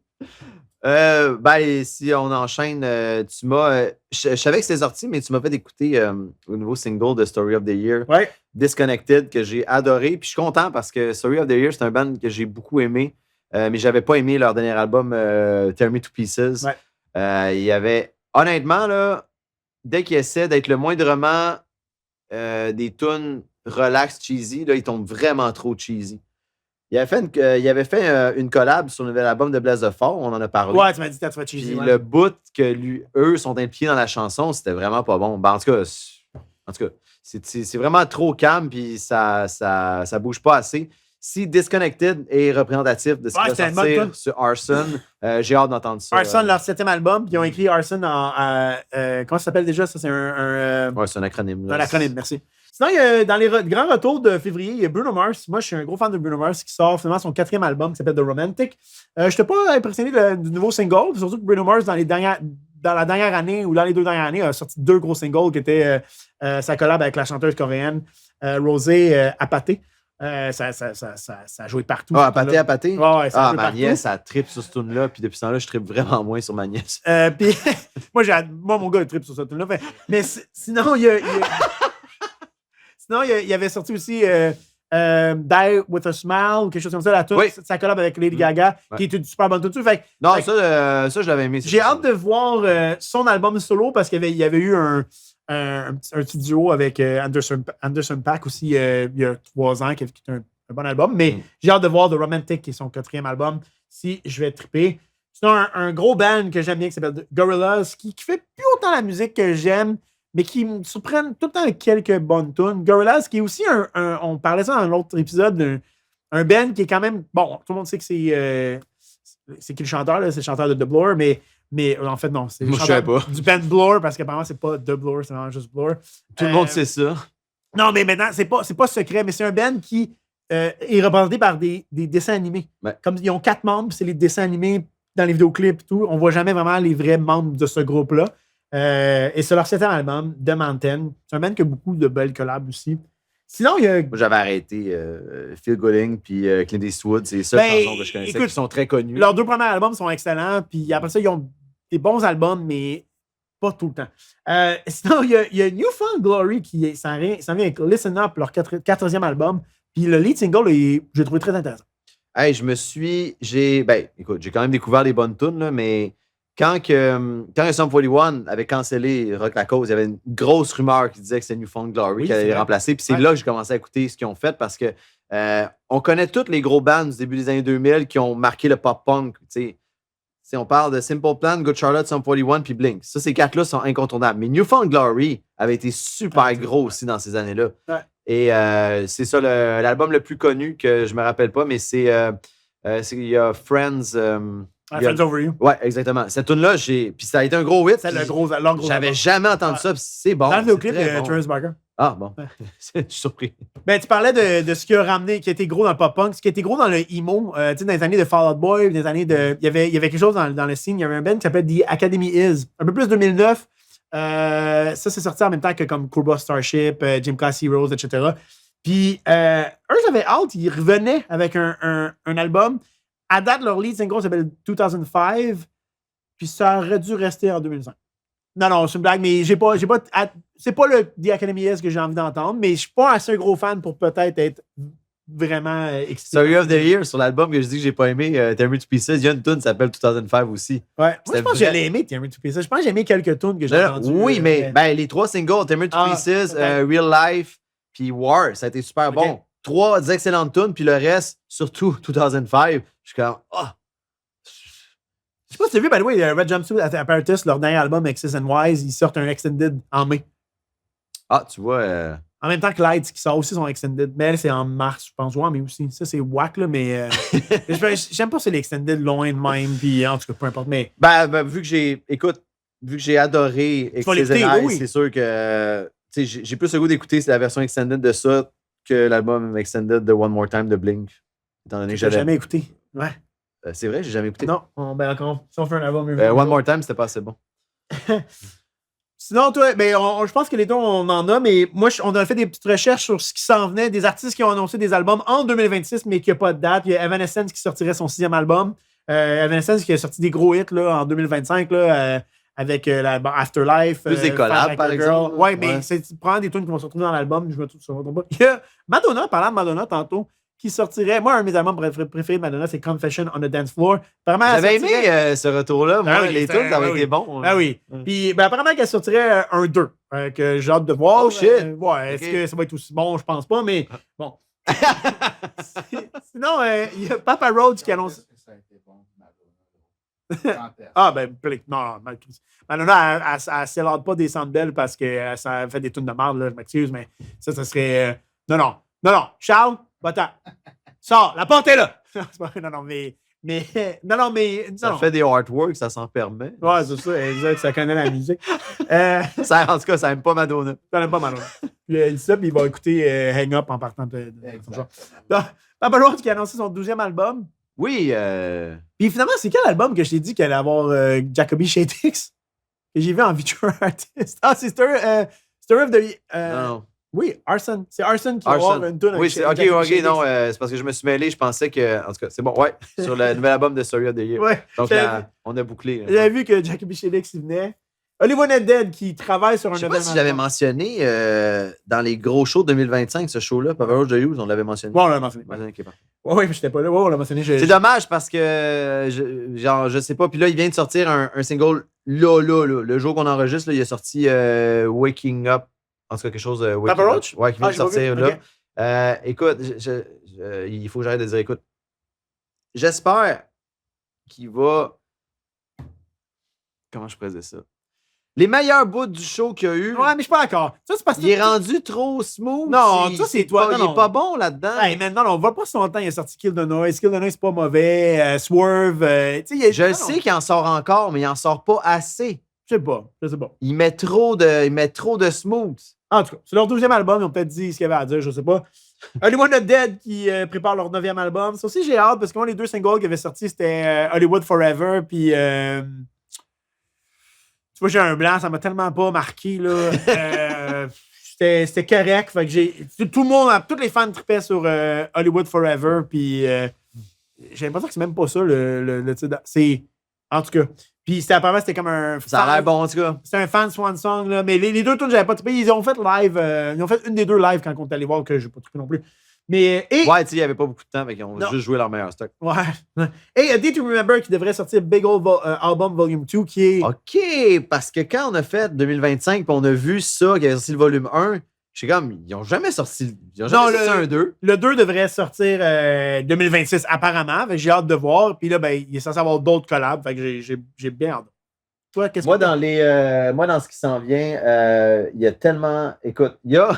[SPEAKER 2] Si on enchaîne, tu m'as... je savais que c'était sorti, mais tu m'as fait écouter le nouveau single de Story of the Year, Disconnected, que j'ai adoré. Puis je suis content parce que Story of the Year, c'est un band que j'ai beaucoup aimé, mais j'avais pas aimé leur dernier album, Tear Me to Pieces. Il y avait... Honnêtement, là, dès qu'ils essaient d'être le moindrement des tunes relax, cheesy, là, ils tombent vraiment trop cheesy. Il avait fait une collab sur le nouvel album de Blaise Fort, on en a parlé.
[SPEAKER 1] Ouais, tu m'as dit que tu vas cheesy.
[SPEAKER 2] Puis le bout que eux sont impliqués dans la chanson, c'était vraiment pas bon. Ben, en tout cas, c'est vraiment trop calme, puis ça bouge pas assez. Si Disconnected est représentatif de ce qui va sortir sur Arson, j'ai hâte d'entendre ça.
[SPEAKER 1] Arson, leur 7e album, puis ils ont écrit Arson comment ça s'appelle déjà? Ça, c'est
[SPEAKER 2] c'est un acronyme.
[SPEAKER 1] Un acronyme, merci. Sinon, dans les grands retours de février, il y a Bruno Mars. Moi, je suis un gros fan de Bruno Mars qui sort finalement son 4e album qui s'appelle The Romantic. Je n'étais pas impressionné du nouveau single, surtout que Bruno Mars, dans la dernière année ou dans les 2 dernières années, a sorti 2 gros singles qui étaient sa collab avec la chanteuse coréenne Rosé Apaté. Ça a joué partout.
[SPEAKER 2] Apaté?
[SPEAKER 1] Ouais, ça a joué
[SPEAKER 2] ma
[SPEAKER 1] partout.
[SPEAKER 2] nièce, elle trippe sur ce tune-là, puis depuis ce temps-là, je trippe vraiment moins sur ma nièce.
[SPEAKER 1] Puis, moi, mon gars, il trippe sur cette tune-là. Mais sinon, il y avait sorti aussi Die with a Smile ou quelque chose comme ça. La tune, ça collab avec Lady Gaga, qui est une super bonne tune.
[SPEAKER 2] Non, ça, je l'avais aimé.
[SPEAKER 1] J'ai hâte de voir son album solo parce qu'il y avait eu un petit duo avec Anderson .Paak aussi il y a 3 ans, qui est un bon album. Mais j'ai hâte de voir The Romantic, qui est son 4e album, si je vais triper. Sinon, un gros band que j'aime bien qui s'appelle Gorillaz, qui fait plus autant la musique que j'aime, mais qui me surprennent tout le temps avec quelques bonnes tunes. Gorillaz, qui est aussi on parlait ça dans un autre épisode, un band qui est quand même. Bon, tout le monde sait que c'est qui le chanteur, là, c'est le chanteur de The Blur, mais en fait, non. C'est le chanteur du band Blur, parce qu'apparemment, c'est pas The Blur, c'est vraiment juste Blur.
[SPEAKER 2] Tout le monde sait ça.
[SPEAKER 1] Non, mais maintenant, c'est pas secret, mais c'est un band qui est représenté par des dessins animés. Ouais. Comme ils ont 4 membres, c'est les dessins animés dans les vidéoclips et tout. On voit jamais vraiment les vrais membres de ce groupe-là. Et c'est leur 7e album, The Mountain. C'est un band qui a beaucoup de belles collabs aussi. Sinon, il y a...
[SPEAKER 2] Moi, j'avais arrêté Phil Gooding puis Clint Eastwood. C'est les seules chansons que je connaissais qui sont très connues.
[SPEAKER 1] Leurs 2 premiers albums sont excellents. Puis après ça, ils ont des bons albums, mais pas tout le temps. Sinon, il y a New Found Glory qui s'en vient avec Listen Up, leur 4e album. Puis le lead single, j'ai trouvé très intéressant.
[SPEAKER 2] Hey, j'ai quand même découvert des bonnes tunes, là, mais quand Sum 41 avait cancellé Rock La Cause, il y avait une grosse rumeur qui disait que c'était New Found Glory qui allait les remplacer. Puis c'est là que j'ai commencé à écouter ce qu'ils ont fait parce que on connaît tous les gros bands du début des années 2000 qui ont marqué le pop-punk. On parle de Simple Plan, Good Charlotte, Sum 41 puis Blink. Ça, ces 4-là sont incontournables. Mais New Found Glory avait été super gros aussi dans ces années-là. Ouais. Et c'est ça l'album le plus connu que je me rappelle pas, mais il y a Friends.
[SPEAKER 1] Friends Over You.
[SPEAKER 2] Ouais, exactement. Cette tune-là, puis ça a été un gros hit.
[SPEAKER 1] C'est le gros
[SPEAKER 2] J'avais jamais entendu ça, puis c'est bon.
[SPEAKER 1] Dans le vidéoclip de Travis Barker.
[SPEAKER 2] Ah, bon. Je suis surpris.
[SPEAKER 1] Ben, tu parlais de ce qui a ramené, qui a été gros dans le pop-punk, ce qui a été gros dans le emo. Tu sais, dans les années de Fall Out Boy, dans les années de. Il y avait quelque chose dans le scene. Il y avait un band qui s'appelait The Academy Is. Un peu plus 2009. Ça, c'est sorti en même temps que comme Cool Starship, Gym Class Heroes, etc. Puis, eux, j'avais hâte. Ils revenaient avec un album. À date, leur lead single s'appelle 2005. Puis, ça aurait dû rester en 2005. Non, c'est une blague, mais c'est pas le The Academy Is que j'ai envie d'entendre, mais je suis pas assez gros fan pour peut-être être vraiment excité.
[SPEAKER 2] Story of the Year, sur l'album que je dis que j'ai pas aimé, Tear Me to Pieces, il y a une tune qui s'appelle 2005 aussi.
[SPEAKER 1] Ouais. Moi, je pense que j'allais aimer Tear Me to Pieces. Je pense que j'ai aimé quelques tunes que j'ai entendues.
[SPEAKER 2] Oui, mais les 3 singles, Tear Me to Pieces, Real Life, puis War, ça a été super bon. 3 excellentes tunes, puis le reste, surtout 2005, je suis comme,
[SPEAKER 1] Je sais pas si tu as vu, by the way, Red Jumpsuit Apparatus, leur dernier album, X's and Y's, ils sortent un Extended en mai.
[SPEAKER 2] Ah, tu vois.
[SPEAKER 1] En même temps que Lights, qui sort aussi son Extended. Mais elle, c'est en mars, je pense. Ouais, mais aussi. Ça, c'est whack, là, mais. J'aime pas si les Extended loin de même, puis en tout cas, peu importe. Mais.
[SPEAKER 2] Vu que j'ai adoré X's and Y's, c'est sûr que. J'ai plus le goût d'écouter la version Extended de ça que l'album Extended de One More Time de Blink. Étant donné que
[SPEAKER 1] j'ai jamais écouté. Ouais.
[SPEAKER 2] C'est vrai, j'ai jamais écouté.
[SPEAKER 1] Non, si on fait un album.
[SPEAKER 2] One More Time, c'était pas assez bon.
[SPEAKER 1] Sinon, toi, je pense que les deux, on en a, mais moi, on a fait des petites recherches sur ce qui s'en venait, des artistes qui ont annoncé des albums en 2026, mais qui n'ont pas de date. Il y a Evanescence qui sortirait son 6e album. Evanescence qui a sorti des gros hits là, en 2025 là, avec Afterlife.
[SPEAKER 2] Plus des collabs, par exemple.
[SPEAKER 1] Ouais, mais tu prends des tunes qui vont se retrouver dans l'album, je me trompe pas. Il y a Madonna, parlant de Madonna tantôt, qui sortirait. Moi, un de mes albums préférés de Madonna, c'est Confession on a Dance Floor.
[SPEAKER 2] J'avais aimé ce retour-là. Moi, les tunes, ça avait été bon.
[SPEAKER 1] Ah oui. Puis, apparemment qu'elle sortirait un 2, que j'ai hâte de voir.
[SPEAKER 2] Oh shit!
[SPEAKER 1] Ouais, est-ce que ça va être aussi bon? Je pense pas, mais bon. Sinon, il y a Papa Roach qui annonce. Ah, non, Madonna, elle s'élade pas des centres parce que ça fait des tunes de merde, là, je m'excuse, mais ça serait. Non. Charles, va-t'en. Sors, la porte est là.
[SPEAKER 2] Ça fait des artworks, ça s'en permet.
[SPEAKER 1] Ouais, c'est ça, exact, ça connaît la musique.
[SPEAKER 2] En tout cas, ça n'aime pas Madonna.
[SPEAKER 1] Ça n'aime pas Madonna. Puis il dit ça, puis il va écouter Hang Up en partant de Papa Roach qui a annoncé son 12e album.
[SPEAKER 2] Oui.
[SPEAKER 1] Puis finalement, c'est quel album que je t'ai dit qu'il allait avoir Jacoby Shaddix? Que j'ai vu en feature artist. Ah, c'est Story of the...
[SPEAKER 2] non.
[SPEAKER 1] Oui, Arson. C'est Arson qui va avoir une tune.
[SPEAKER 2] Oui, c'est OK, non, c'est parce que je me suis mêlé. Je pensais que... En tout cas, c'est bon, ouais. Sur le nouvel album de Story of the Year.
[SPEAKER 1] Ouais.
[SPEAKER 2] Donc, on a bouclé.
[SPEAKER 1] J'avais vu que Jacoby Shaddix, il venait. Hollywood Not Dead qui travaille sur un
[SPEAKER 2] Je sais
[SPEAKER 1] nouvel
[SPEAKER 2] pas si j'avais mentionné dans les gros shows 2025, ce show-là, Papa Roach de Hughes, on l'avait mentionné.
[SPEAKER 1] Bon, on l'a mentionné. Oui, mais j'étais pas là. Ouais, on l'a mentionné.
[SPEAKER 2] C'est dommage parce que, je sais pas. Puis là, il vient de sortir un single là. Le jour qu'on enregistre, là, il a sorti Waking Up. En tout cas, quelque chose.
[SPEAKER 1] Papa Roach?
[SPEAKER 2] Ouais, qui vient de sortir là.
[SPEAKER 1] Okay.
[SPEAKER 2] Écoute, il faut que j'arrête de dire, écoute, j'espère qu'il va. Comment je pourrais dire ça? Les meilleurs bouts du show qu'il y a eu.
[SPEAKER 1] Ouais, mais je suis pas d'accord. Ça, c'est parce que
[SPEAKER 2] il est rendu trop smooth.
[SPEAKER 1] Non, ça, c'est toi.
[SPEAKER 2] Il est pas bon là-dedans.
[SPEAKER 1] Hey, man, non, on va pas si longtemps. Il a sorti Kill the Noise. Kill the Noise, c'est pas mauvais. Swerve.
[SPEAKER 2] Je sais qu'il en sort encore, mais il en sort pas assez.
[SPEAKER 1] Je sais pas.
[SPEAKER 2] Il met trop de smooth.
[SPEAKER 1] En tout cas, c'est leur 12e album. Ils ont peut-être dit ce qu'il y avait à dire, je sais pas. Hollywood Not Dead qui prépare leur 9e album. Ça aussi, j'ai hâte parce que moi, les deux singles qui avaient sorti, c'était Hollywood Forever puis. Tu vois, j'ai un blanc, ça m'a tellement pas marqué, là. C'était correct. Fait que tout le monde, tous les fans tripaient sur Hollywood Forever, puis j'ai l'impression que c'est même pas ça, le titre. C'est, en tout cas. Puis apparemment, c'était comme un...
[SPEAKER 2] Ça a l'air bon, en tout cas.
[SPEAKER 1] C'était un fan swan song, là. Mais les deux tunes, j'avais pas trippé. Ils ont fait live. Ils ont fait une des deux lives quand on est allé voir, que j'ai pas trippé non plus. Mais,
[SPEAKER 2] ouais, tu sais, il n'y avait pas beaucoup de temps, mais ils ont juste joué leur meilleur stock.
[SPEAKER 1] Ouais. Et A Day to Remember qui devrait sortir Big Old Album Volume 2 qui est.
[SPEAKER 2] OK, parce que quand on a fait 2025 puis on a vu ça, qui avait sorti le volume 1, je suis comme, ils n'ont jamais sorti. Sorti un 2.
[SPEAKER 1] Le 2 devrait sortir 2026, apparemment. J'ai hâte de voir. Puis là, ben, il est censé avoir d'autres collabs. Fait que j'ai bien hâte. Toi, qu'est-ce que
[SPEAKER 2] moi, dans ce qui s'en vient, il y a tellement. Écoute, il y a.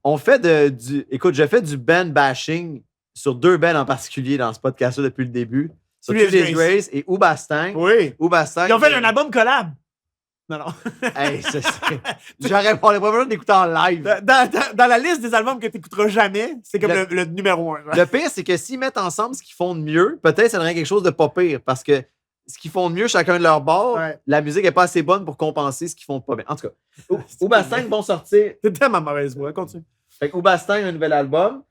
[SPEAKER 2] On fait Écoute, je fais du band bashing sur deux bands en particulier dans ce podcast-là depuis le début. Sur Today's Grace et Oubastang.
[SPEAKER 1] Oui.
[SPEAKER 2] Oubastang.
[SPEAKER 1] Ils ont fait un album collab. Non.
[SPEAKER 2] Hey, j'aurais pas besoin d'écouter en live.
[SPEAKER 1] Dans la liste des albums que tu n'écouteras jamais, c'est comme le numéro 1.
[SPEAKER 2] Le pire, c'est que s'ils mettent ensemble ce qu'ils font de mieux, peut-être ça donnerait quelque chose de pas pire. Parce que ce qu'ils font de mieux, chacun de leur bord, la musique n'est pas assez bonne pour compenser ce qu'ils font de pas bien. En tout cas, Oubastang vont sortir.
[SPEAKER 1] C'est tellement mauvaise voix. Continue.
[SPEAKER 2] Fait que Oubastang a un nouvel album.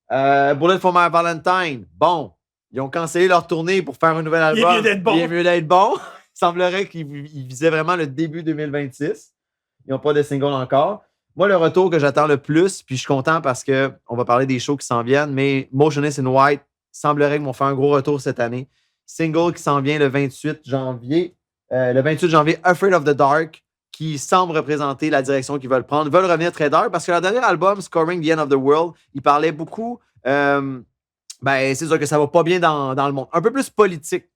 [SPEAKER 2] Bullet for My Valentine. Bon, ils ont cancellé leur tournée pour faire un nouvel album.
[SPEAKER 1] Il est mieux d'être bon.
[SPEAKER 2] Il semblerait qu'ils visaient vraiment le début 2026. Ils n'ont pas de single encore. Moi, le retour que j'attends le plus, puis je suis content parce qu'on va parler des shows qui s'en viennent, mais Motionless in White semblerait qu'ils vont faire un gros retour cette année. Single qui s'en vient le 28 janvier. Afraid of the Dark, qui semble représenter la direction qu'ils veulent prendre. Ils veulent revenir très dark parce que leur dernier album, Scoring the End of the World, il parlait beaucoup. C'est sûr que ça va pas bien dans le monde. Un peu plus politique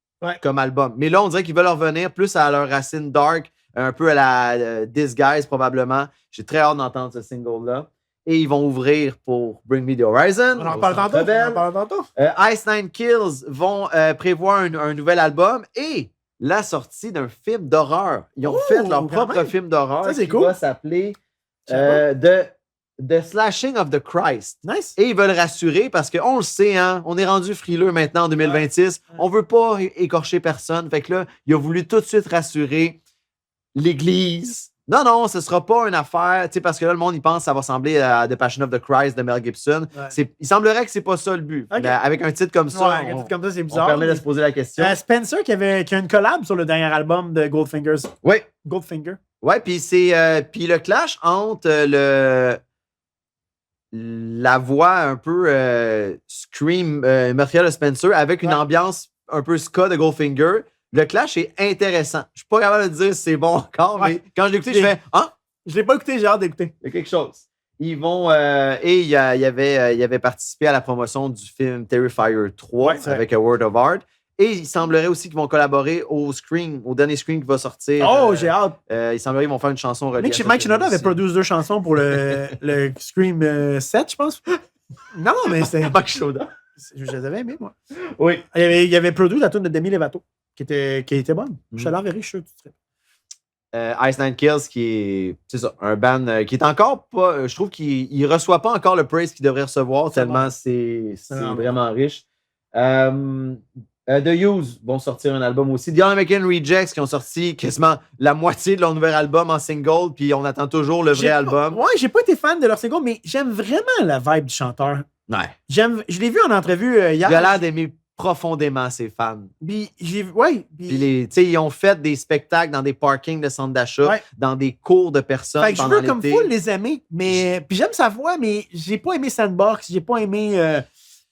[SPEAKER 2] comme album. Mais là, on dirait qu'ils veulent revenir plus à leur racine dark, un peu à la Disguise probablement. J'ai très hâte d'entendre ce single-là. Et ils vont ouvrir pour Bring Me the Horizon.
[SPEAKER 1] On en parle tantôt.
[SPEAKER 2] Ice Nine Kills vont prévoir un nouvel album et la sortie d'un film d'horreur. Ils ont fait leur propre film d'horreur qui va s'appeler The Slashing of the Christ.
[SPEAKER 1] Nice.
[SPEAKER 2] Et ils veulent rassurer parce qu'on le sait, hein, on est rendu frileux maintenant en 2026. On veut pas écorcher personne. Fait que là, il a voulu tout de suite rassurer l'Église. Non, ce sera pas une affaire, parce que là, le monde, il pense que ça va ressembler à The Passion of the Christ de Mel Gibson. Il semblerait que c'est pas ça le but.
[SPEAKER 1] Okay.
[SPEAKER 2] Avec un titre comme ça,
[SPEAKER 1] c'est bizarre.
[SPEAKER 2] On permet de se poser la question.
[SPEAKER 1] Spencer qui a une collab sur le dernier album de Goldfingers.
[SPEAKER 2] Oui.
[SPEAKER 1] Goldfinger.
[SPEAKER 2] Oui, puis c'est puis le clash entre la voix un peu scream meurtrière de Spencer avec une ambiance un peu ska de Goldfinger. Le clash est intéressant. Je suis pas capable de dire si c'est bon encore, mais quand je l'ai écouté, je fais « Ah! »
[SPEAKER 1] Je l'ai pas écouté, j'ai hâte d'écouter.
[SPEAKER 2] Il y a quelque chose. Ils vont... et il avait participé à la promotion du film Terrifier 3 avec A Word of Art. Et il semblerait aussi qu'ils vont collaborer au dernier Scream qui va sortir.
[SPEAKER 1] Oh, j'ai hâte.
[SPEAKER 2] Il semblerait qu'ils vont faire une chanson reliée.
[SPEAKER 1] Mike Shinoda avait produit 2 chansons pour le Scream 7, je pense. Non, mais c'était...
[SPEAKER 2] Mike Shinoda.
[SPEAKER 1] Je les avais aimés, moi.
[SPEAKER 2] Oui.
[SPEAKER 1] Il avait produit la tune de Demi Lovato. Qui était bonne. Je te l'enverrai, je suis sûr.
[SPEAKER 2] Ice Nine Kills, qui est, c'est ça, un band qui est encore pas. Je trouve qu'il ne reçoit pas encore le praise qu'il devrait recevoir, tellement c'est vraiment riche. The Used vont sortir un album aussi. The American Rejects qui ont sorti quasiment la moitié de leur nouvel album en single, puis on attend toujours le vrai album.
[SPEAKER 1] Ouais, j'ai pas été fan de leur single, mais j'aime vraiment la vibe du chanteur.
[SPEAKER 2] Ouais.
[SPEAKER 1] Je l'ai vu en entrevue hier.
[SPEAKER 2] Il a l'air d'aimer profondément ses fans.
[SPEAKER 1] Puis,
[SPEAKER 2] Puis ils ont fait des spectacles dans des parkings de centres d'achat, dans des cours de personnes.
[SPEAKER 1] Fait que je veux comme full les aimer. Mais, puis j'aime sa voix, mais j'ai pas aimé Sandbox, j'ai pas aimé.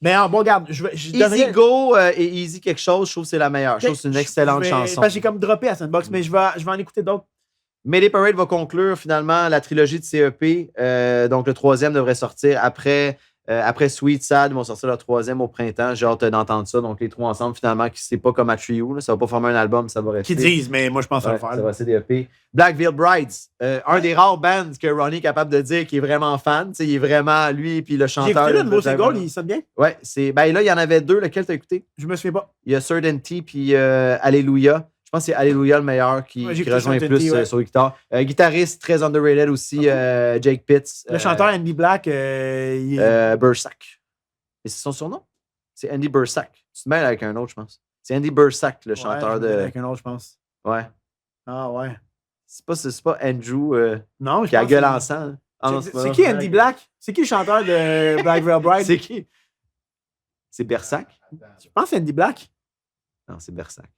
[SPEAKER 1] Mais bon, regarde,
[SPEAKER 2] Easy Go et Easy quelque chose, je trouve que c'est la meilleure. Je trouve que c'est une excellente chanson.
[SPEAKER 1] J'ai comme droppé à Sandbox, mais je vais en écouter d'autres.
[SPEAKER 2] Mayday Parade va conclure finalement la trilogie de CEP. Donc le 3e devrait sortir après Sweet Sad. Ils vont sortir le 3e au printemps. J'ai hâte d'entendre ça. Donc les 3 ensemble, finalement, c'est pas comme à Trio. Là. Ça va pas former un album, ça va rester.
[SPEAKER 1] Qu'ils disent, mais moi je pense à le faire.
[SPEAKER 2] Ça va rester des EP. Black Veil Brides, un des rares bands que Ronnie est capable de dire qu'il est vraiment fan. T'sais, il est vraiment lui, puis le chanteur.
[SPEAKER 1] J'ai écouté le nouveau single, il sonne bien.
[SPEAKER 2] Ouais, là, il y en avait 2. Lequel t'as écouté?
[SPEAKER 1] Je me souviens pas.
[SPEAKER 2] Il y a Certainty puis Alléluia. Je pense que c'est Alléluia le meilleur qui rejoint plus sur les guitares. Guitariste très underrated aussi, Jake Pitts.
[SPEAKER 1] Le chanteur Andy Black,
[SPEAKER 2] Bursack. Et c'est son surnom? C'est Andy Bursack. Tu te mêles avec un autre, je pense. C'est Andy Bursack, le chanteur de.
[SPEAKER 1] Avec un autre, je pense.
[SPEAKER 2] Ouais.
[SPEAKER 1] Ah ouais.
[SPEAKER 2] C'est pas Andrew
[SPEAKER 1] non,
[SPEAKER 2] qui a gueule en sang.
[SPEAKER 1] C'est qui Andy Black? C'est qui le chanteur de Black Veil Bride?
[SPEAKER 2] C'est qui? C'est Bursack?
[SPEAKER 1] Je pense que c'est Andy Black.
[SPEAKER 2] Non, c'est Bursack.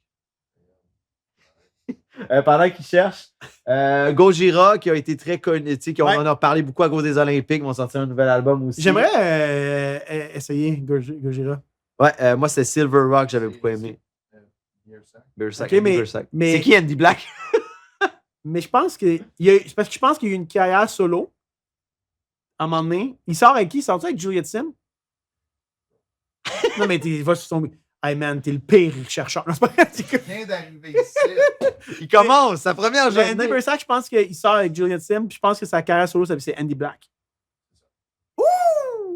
[SPEAKER 2] Pendant qu'ils cherchent, Gojira, qui a été très connu, on en a parlé beaucoup à cause des Olympiques, vont sortir un nouvel album aussi.
[SPEAKER 1] J'aimerais essayer Gojira.
[SPEAKER 2] Ouais, moi, c'est Silver Rock, j'avais beaucoup aimé. Bursack. Okay, mais c'est qui Andy Black?
[SPEAKER 1] Mais je pense que. Parce que je pense qu'il y a eu une carrière solo. À un moment donné. Il sort avec qui? Il sort avec Juliette Sim? Non, mais il va sur son. Hey man, t'es le pire chercheur. Non, c'est pas vrai.
[SPEAKER 8] Il vient d'arriver ici.
[SPEAKER 2] Il commence sa première journée.
[SPEAKER 1] Andy Bursack, je pense qu'il sort avec Juliette Sim, puis je pense que sa carrière solo, c'est Andy Black.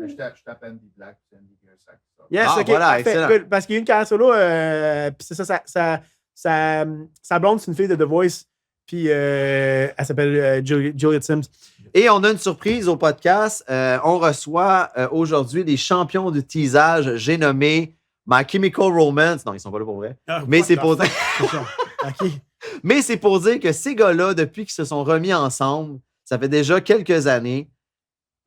[SPEAKER 8] Je tape Andy Black, c'est Andy Bursack.
[SPEAKER 1] Yes, ok.
[SPEAKER 2] Voilà, excellent.
[SPEAKER 1] Parce qu'il y a une carrière solo, puis c'est ça, sa blonde, c'est une fille de The Voice, puis elle s'appelle Juliette Sims.
[SPEAKER 2] Et on a une surprise au podcast. On reçoit aujourd'hui des champions du teasage. J'ai nommé My Chemical Romance. Non, ils sont pas là pour vrai. Mais c'est pour dire... Mais c'est pour dire que ces gars-là, depuis qu'ils se sont remis ensemble, ça fait déjà quelques années,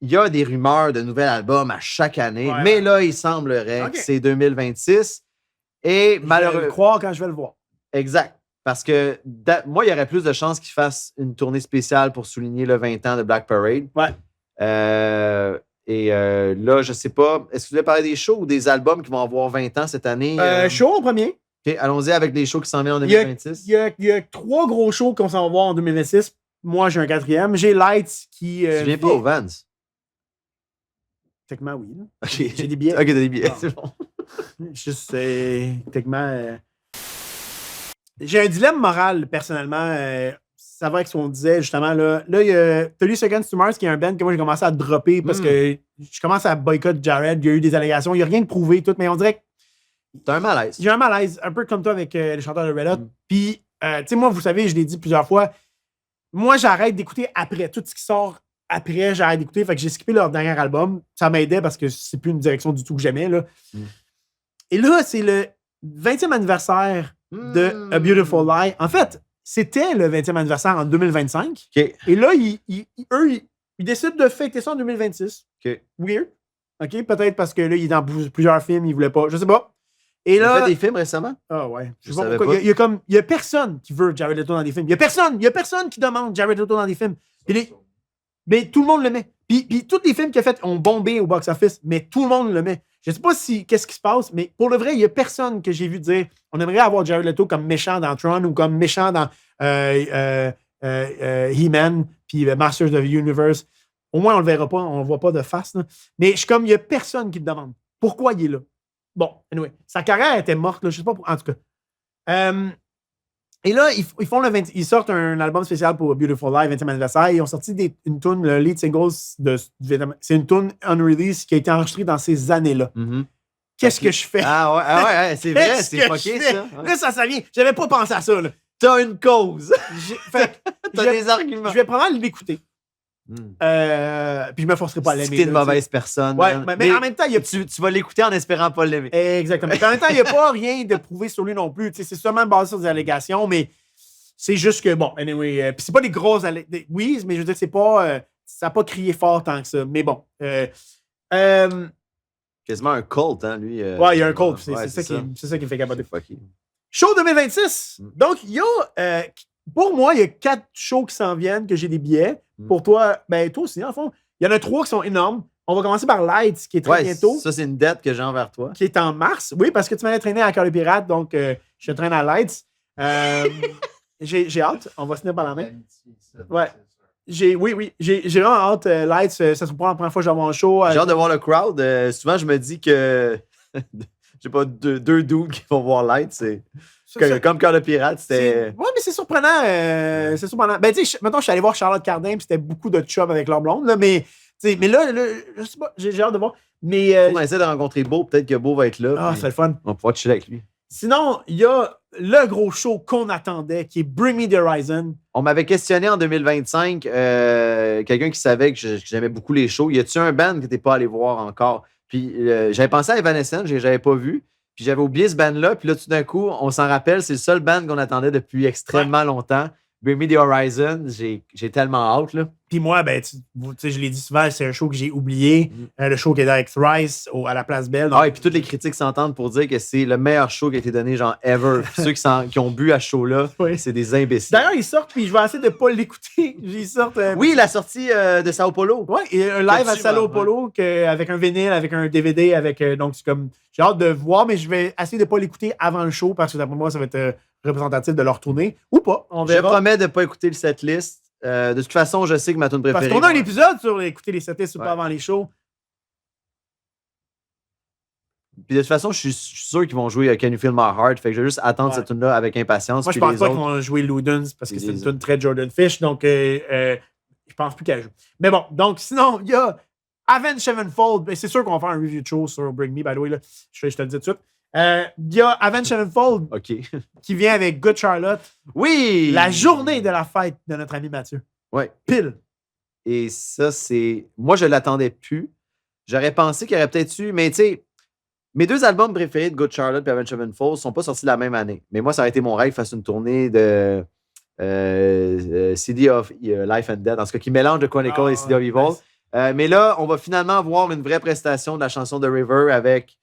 [SPEAKER 2] il y a des rumeurs de nouvel album à chaque année. Ouais. Mais là, il semblerait que c'est 2026. Et malheureusement...
[SPEAKER 1] Je vais le croire quand je vais le voir.
[SPEAKER 2] Exact. Parce que moi, il y aurait plus de chances qu'ils fassent une tournée spéciale pour souligner le 20 ans de Black Parade.
[SPEAKER 1] Ouais.
[SPEAKER 2] Là, je sais pas, est-ce que vous voulez parler des shows ou des albums qui vont avoir 20 ans cette année?
[SPEAKER 1] Show en premier.
[SPEAKER 2] OK, allons-y avec les shows qui s'en viennent en 2026.
[SPEAKER 1] Il y a 3 gros shows qu'on s'en va voir en 2026. Moi, j'ai un 4e. J'ai Lights qui...
[SPEAKER 2] tu viens pas au Vans?
[SPEAKER 1] Techniquement, oui. Là.
[SPEAKER 2] Okay.
[SPEAKER 1] J'ai des billets.
[SPEAKER 2] OK, t'as des billets, c'est bon.
[SPEAKER 1] Juste, techniquement... J'ai un dilemme moral, personnellement. Ça va avec ce qu'on disait, justement. Là, il y a 30 Seconds to Mars, qui est un band que moi, j'ai commencé à dropper parce que je commence à boycott Jared. Il y a eu des allégations. Il n'y a rien de prouvé, tout. Mais on dirait que...
[SPEAKER 2] T'as un malaise.
[SPEAKER 1] J'ai un malaise, un peu comme toi avec les chanteurs de Red Hot. Puis, tu sais, moi, vous savez, je l'ai dit plusieurs fois, moi, j'arrête d'écouter après. Tout ce qui sort après, j'arrête d'écouter. Fait que j'ai skippé leur dernier album. Ça m'aidait parce que c'est plus une direction du tout que j'aimais, là. Et là, c'est le 20e anniversaire de A Beautiful Lie. En fait, c'était le 20e anniversaire en 2025.
[SPEAKER 2] Okay.
[SPEAKER 1] Et là, eux, ils décident de fêter ça en 2026.
[SPEAKER 2] Okay.
[SPEAKER 1] Weird. OK? Peut-être parce que là, il est dans plusieurs films, il voulait pas. Je sais pas. Et là,
[SPEAKER 2] il a fait des films récemment?
[SPEAKER 1] Ah ouais.
[SPEAKER 2] Je sais pas pourquoi.
[SPEAKER 1] Il y a personne qui veut Jared Leto dans des films. Il y a personne qui demande Jared Leto dans des films. Mais tout le monde le met. Puis tous les films qu'il a fait ont bombé au box-office, mais tout le monde le met. Je sais pas qu'est-ce qui se passe, mais pour le vrai, il y a personne que j'ai vu dire on aimerait avoir Jared Leto comme méchant dans Tron ou comme méchant dans He-Man puis Masters of the Universe. Au moins, on le verra pas, on le voit pas de face. Là. Mais je suis comme, il y a personne qui te demande pourquoi il est là. Bon, anyway, sa carrière était morte, là, je sais pas, en tout cas. Et là, ils sortent un album spécial pour Beautiful Lie, 20e anniversaire. Ils ont sorti une tune, le lead single c'est une tune unreleased qui a été enregistrée dans ces années-là. Qu'est-ce que je fais?
[SPEAKER 2] Ah ouais, c'est vrai, c'est fucké, ça. Ouais.
[SPEAKER 1] Là, ça vient. J'avais pas pensé à ça, là.
[SPEAKER 2] T'as une cause. T'as des arguments.
[SPEAKER 1] Je vais probablement l'écouter. Puis je me forcerai pas à l'aimer.
[SPEAKER 2] Si t'es une mauvaise personne.
[SPEAKER 1] Ouais, mais en même temps,
[SPEAKER 2] tu vas l'écouter en espérant pas l'aimer.
[SPEAKER 1] Exactement. En même temps, il n'y a pas rien de prouvé sur lui non plus. T'sais, c'est seulement basé sur des allégations, mais c'est juste que, bon, anyway, puis c'est pas des grosses allégations. Oui, mais je veux dire, c'est pas. Ça n'a pas crié fort tant que ça. Mais bon.
[SPEAKER 2] Quasiment un cult, hein, lui.
[SPEAKER 1] Ouais, il y a un cult. C'est
[SPEAKER 2] ouais,
[SPEAKER 1] ça qui me fait capoter.
[SPEAKER 2] Fucky.
[SPEAKER 1] Show 2026. Donc, il y a... pour moi, il y a 4 shows qui s'en viennent, que j'ai des billets. Pour toi, ben toi aussi, en fond. Il y en a 3 qui sont énormes. On va commencer par Lights, qui est très bientôt.
[SPEAKER 2] Ça, c'est une dette que j'ai envers toi.
[SPEAKER 1] Qui est en mars. Oui, parce que tu m'avais traîné à Cœur de Pirate, donc je te traîne à Lights. J'ai hâte. On va se tenir par la main. Ouais. J'ai vraiment hâte. Lights, ça sera pas la première fois que je vais avoir un show.
[SPEAKER 2] J'ai hâte de voir le crowd. Souvent, je me dis que j'ai pas deux dudes qui vont voir Lights. C'est comme Cœur de Pirate, c'était.
[SPEAKER 1] Ouais, mais c'est surprenant. C'est surprenant. Ben, tu sais, mettons, je suis allé voir Charlotte Cardin, puis c'était beaucoup de chums avec leur blonde, là, mais là, je sais pas, j'ai hâte de voir. Mais.
[SPEAKER 2] On essaie de rencontrer Beau. Peut-être que Beau va être là.
[SPEAKER 1] Ah, c'est le fun.
[SPEAKER 2] On va pouvoir chiller avec lui.
[SPEAKER 1] Sinon, il y a le gros show qu'on attendait, qui est Bring Me the Horizon.
[SPEAKER 2] On m'avait questionné en 2025, quelqu'un qui savait que j'aimais beaucoup les shows. Y a-tu un band que t'es pas allé voir encore? Puis j'avais pensé à Evanescence, j'avais pas vu. Puis j'avais oublié ce band-là. Puis là, tout d'un coup, on s'en rappelle, c'est le seul band qu'on attendait depuis extrêmement longtemps. Bring Me the Horizon, j'ai tellement hâte, là.
[SPEAKER 1] Puis moi, ben, tu sais, je l'ai dit souvent, c'est un show que j'ai oublié. Le show qui est avec Thrice à la Place Belle. Donc,
[SPEAKER 2] et puis toutes les critiques s'entendent pour dire que c'est le meilleur show qui a été donné, genre, ever. Puis ceux qui ont bu à ce show-là, c'est des imbéciles.
[SPEAKER 1] D'ailleurs, ils sortent, puis je vais essayer de ne pas l'écouter. Ils sortent.
[SPEAKER 2] Oui, la sortie de Sao Paulo.
[SPEAKER 1] Oui, et un live à Sao Paulo avec un vinyle, avec un DVD, donc c'est comme. J'ai hâte de voir, mais je vais essayer de ne pas l'écouter avant le show parce que d'après moi, ça va être représentatif de leur tournée. Ou pas, on verra.
[SPEAKER 2] Je promets de ne pas écouter le setlist. De toute façon, je sais que ma tune préférée.
[SPEAKER 1] Parce qu'on a un épisode sur écouter les setlists ou pas avant les shows.
[SPEAKER 2] Puis de toute façon, je suis sûr qu'ils vont jouer Can You Feel My Heart. Fait que je vais juste attendre cette tune-là avec impatience.
[SPEAKER 1] Moi, je pense pas qu'ils vont jouer Ludens parce que c'est une tune très Jordan Fish. Donc, je pense plus qu'elle joue. Mais bon, donc sinon, il y a Avenged Sevenfold. C'est sûr qu'on va faire un review de show sur Bring Me, by the way. Là. Je te le dis tout de suite. Il y a Avenged Sevenfold qui vient avec Good Charlotte.
[SPEAKER 2] Oui!
[SPEAKER 1] La journée de la fête de notre ami Mathieu.
[SPEAKER 2] Oui.
[SPEAKER 1] Pile.
[SPEAKER 2] Et ça, c'est. Moi, je l'attendais plus. J'aurais pensé qu'il y aurait peut-être eu. Mais tu sais, mes 2 albums préférés de Good Charlotte et Avenged Sevenfold ne sont pas sortis la même année. Mais moi, ça aurait été mon rêve de faire une tournée de CD of Life and Death. En tout cas, qui mélange The Chronicle et CD of Evil. Nice. Mais là, on va finalement voir une vraie prestation de la chanson de River avec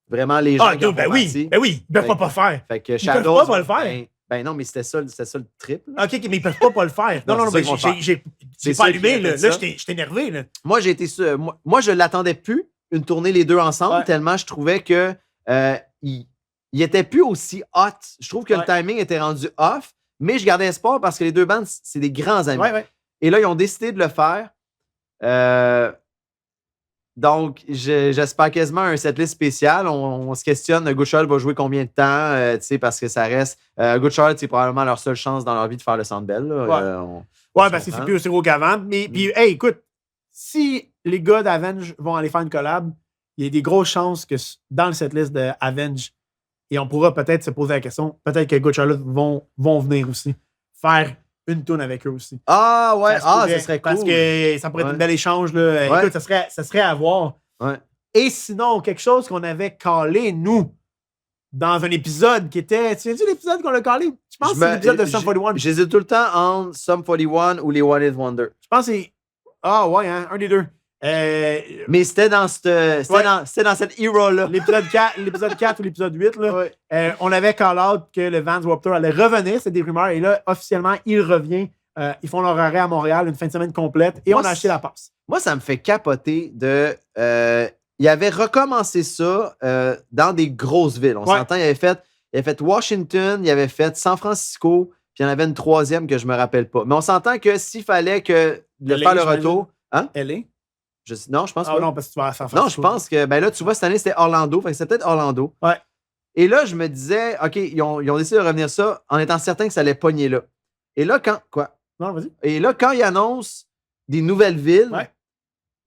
[SPEAKER 2] vraiment les gens.
[SPEAKER 1] Ben oui, ils ne peuvent pas faire.
[SPEAKER 2] Fait que
[SPEAKER 1] ils ne peuvent pas le faire.
[SPEAKER 2] Ben non, mais c'était ça le trip.
[SPEAKER 1] Là. OK, mais ils ne peuvent pas le faire. Non, j'ai pas allumé. Là, je t'ai énervé. Là.
[SPEAKER 2] Moi, j'ai été moi, je l'attendais plus, une tournée les deux ensemble, tellement je trouvais que il était plus aussi hot. Je trouve que le timing était rendu off, mais je gardais espoir parce que les 2 bandes, c'est des grands amis. Et là, ils ont décidé de le faire. Donc, j'espère quasiment un setlist spécial. On se questionne, Good Charlotte va jouer combien de temps, parce que ça reste... Good Charlotte, c'est probablement leur seule chance dans leur vie de faire le Centre Bell.
[SPEAKER 1] Parce que c'est plus aussi gros qu'avant. Mais puis, hey, écoute, si les gars d'Avenge vont aller faire une collab, il y a des grosses chances que dans le setlist d'Avenge, et on pourra peut-être se poser la question, peut-être que Good Charlotte vont venir aussi faire une toune avec eux aussi.
[SPEAKER 2] Ah ouais, ça serait cool.
[SPEAKER 1] Parce que ça pourrait être un bel échange. Là. Écoute, ça serait à voir. Et sinon, quelque chose qu'on avait calé, nous, dans un épisode qui était... Tu sais l'épisode qu'on a calé? Je pense que c'est l'épisode de Sum 41.
[SPEAKER 2] J'hésite tout le temps entre Sum 41 ou les One Hit Wonder.
[SPEAKER 1] Je pense que c'est... Ah ouais, hein, un des deux.
[SPEAKER 2] Mais c'était dans cette era-là.
[SPEAKER 1] L'épisode 4 ou l'épisode 8, là, on avait call out que le Vans Warped Tour allait revenir, c'est des rumeurs, et là, officiellement, il revient. Ils font leur arrêt à Montréal, une fin de semaine complète, et on a acheté la passe.
[SPEAKER 2] Moi, ça me fait capoter de... il avait recommencé ça dans des grosses villes. On s'entend, il avait fait Washington, il avait fait San Francisco, puis il y en avait une 3e que je me rappelle pas. Mais on s'entend que s'il fallait faire le retour... Hein?
[SPEAKER 1] LA?
[SPEAKER 2] Non, je pense pas.
[SPEAKER 1] Non, parce que tu vas à San Francisco.
[SPEAKER 2] Non, je pense que, ben là, tu vois, cette année, c'était Orlando. Fait que c'était peut-être Orlando.
[SPEAKER 1] Ouais.
[SPEAKER 2] Et là, je me disais, OK, ils ont décidé de revenir ça en étant certain que ça allait pogner là. Et là,
[SPEAKER 1] Non, vas-y.
[SPEAKER 2] Et là, quand ils annoncent des nouvelles villes,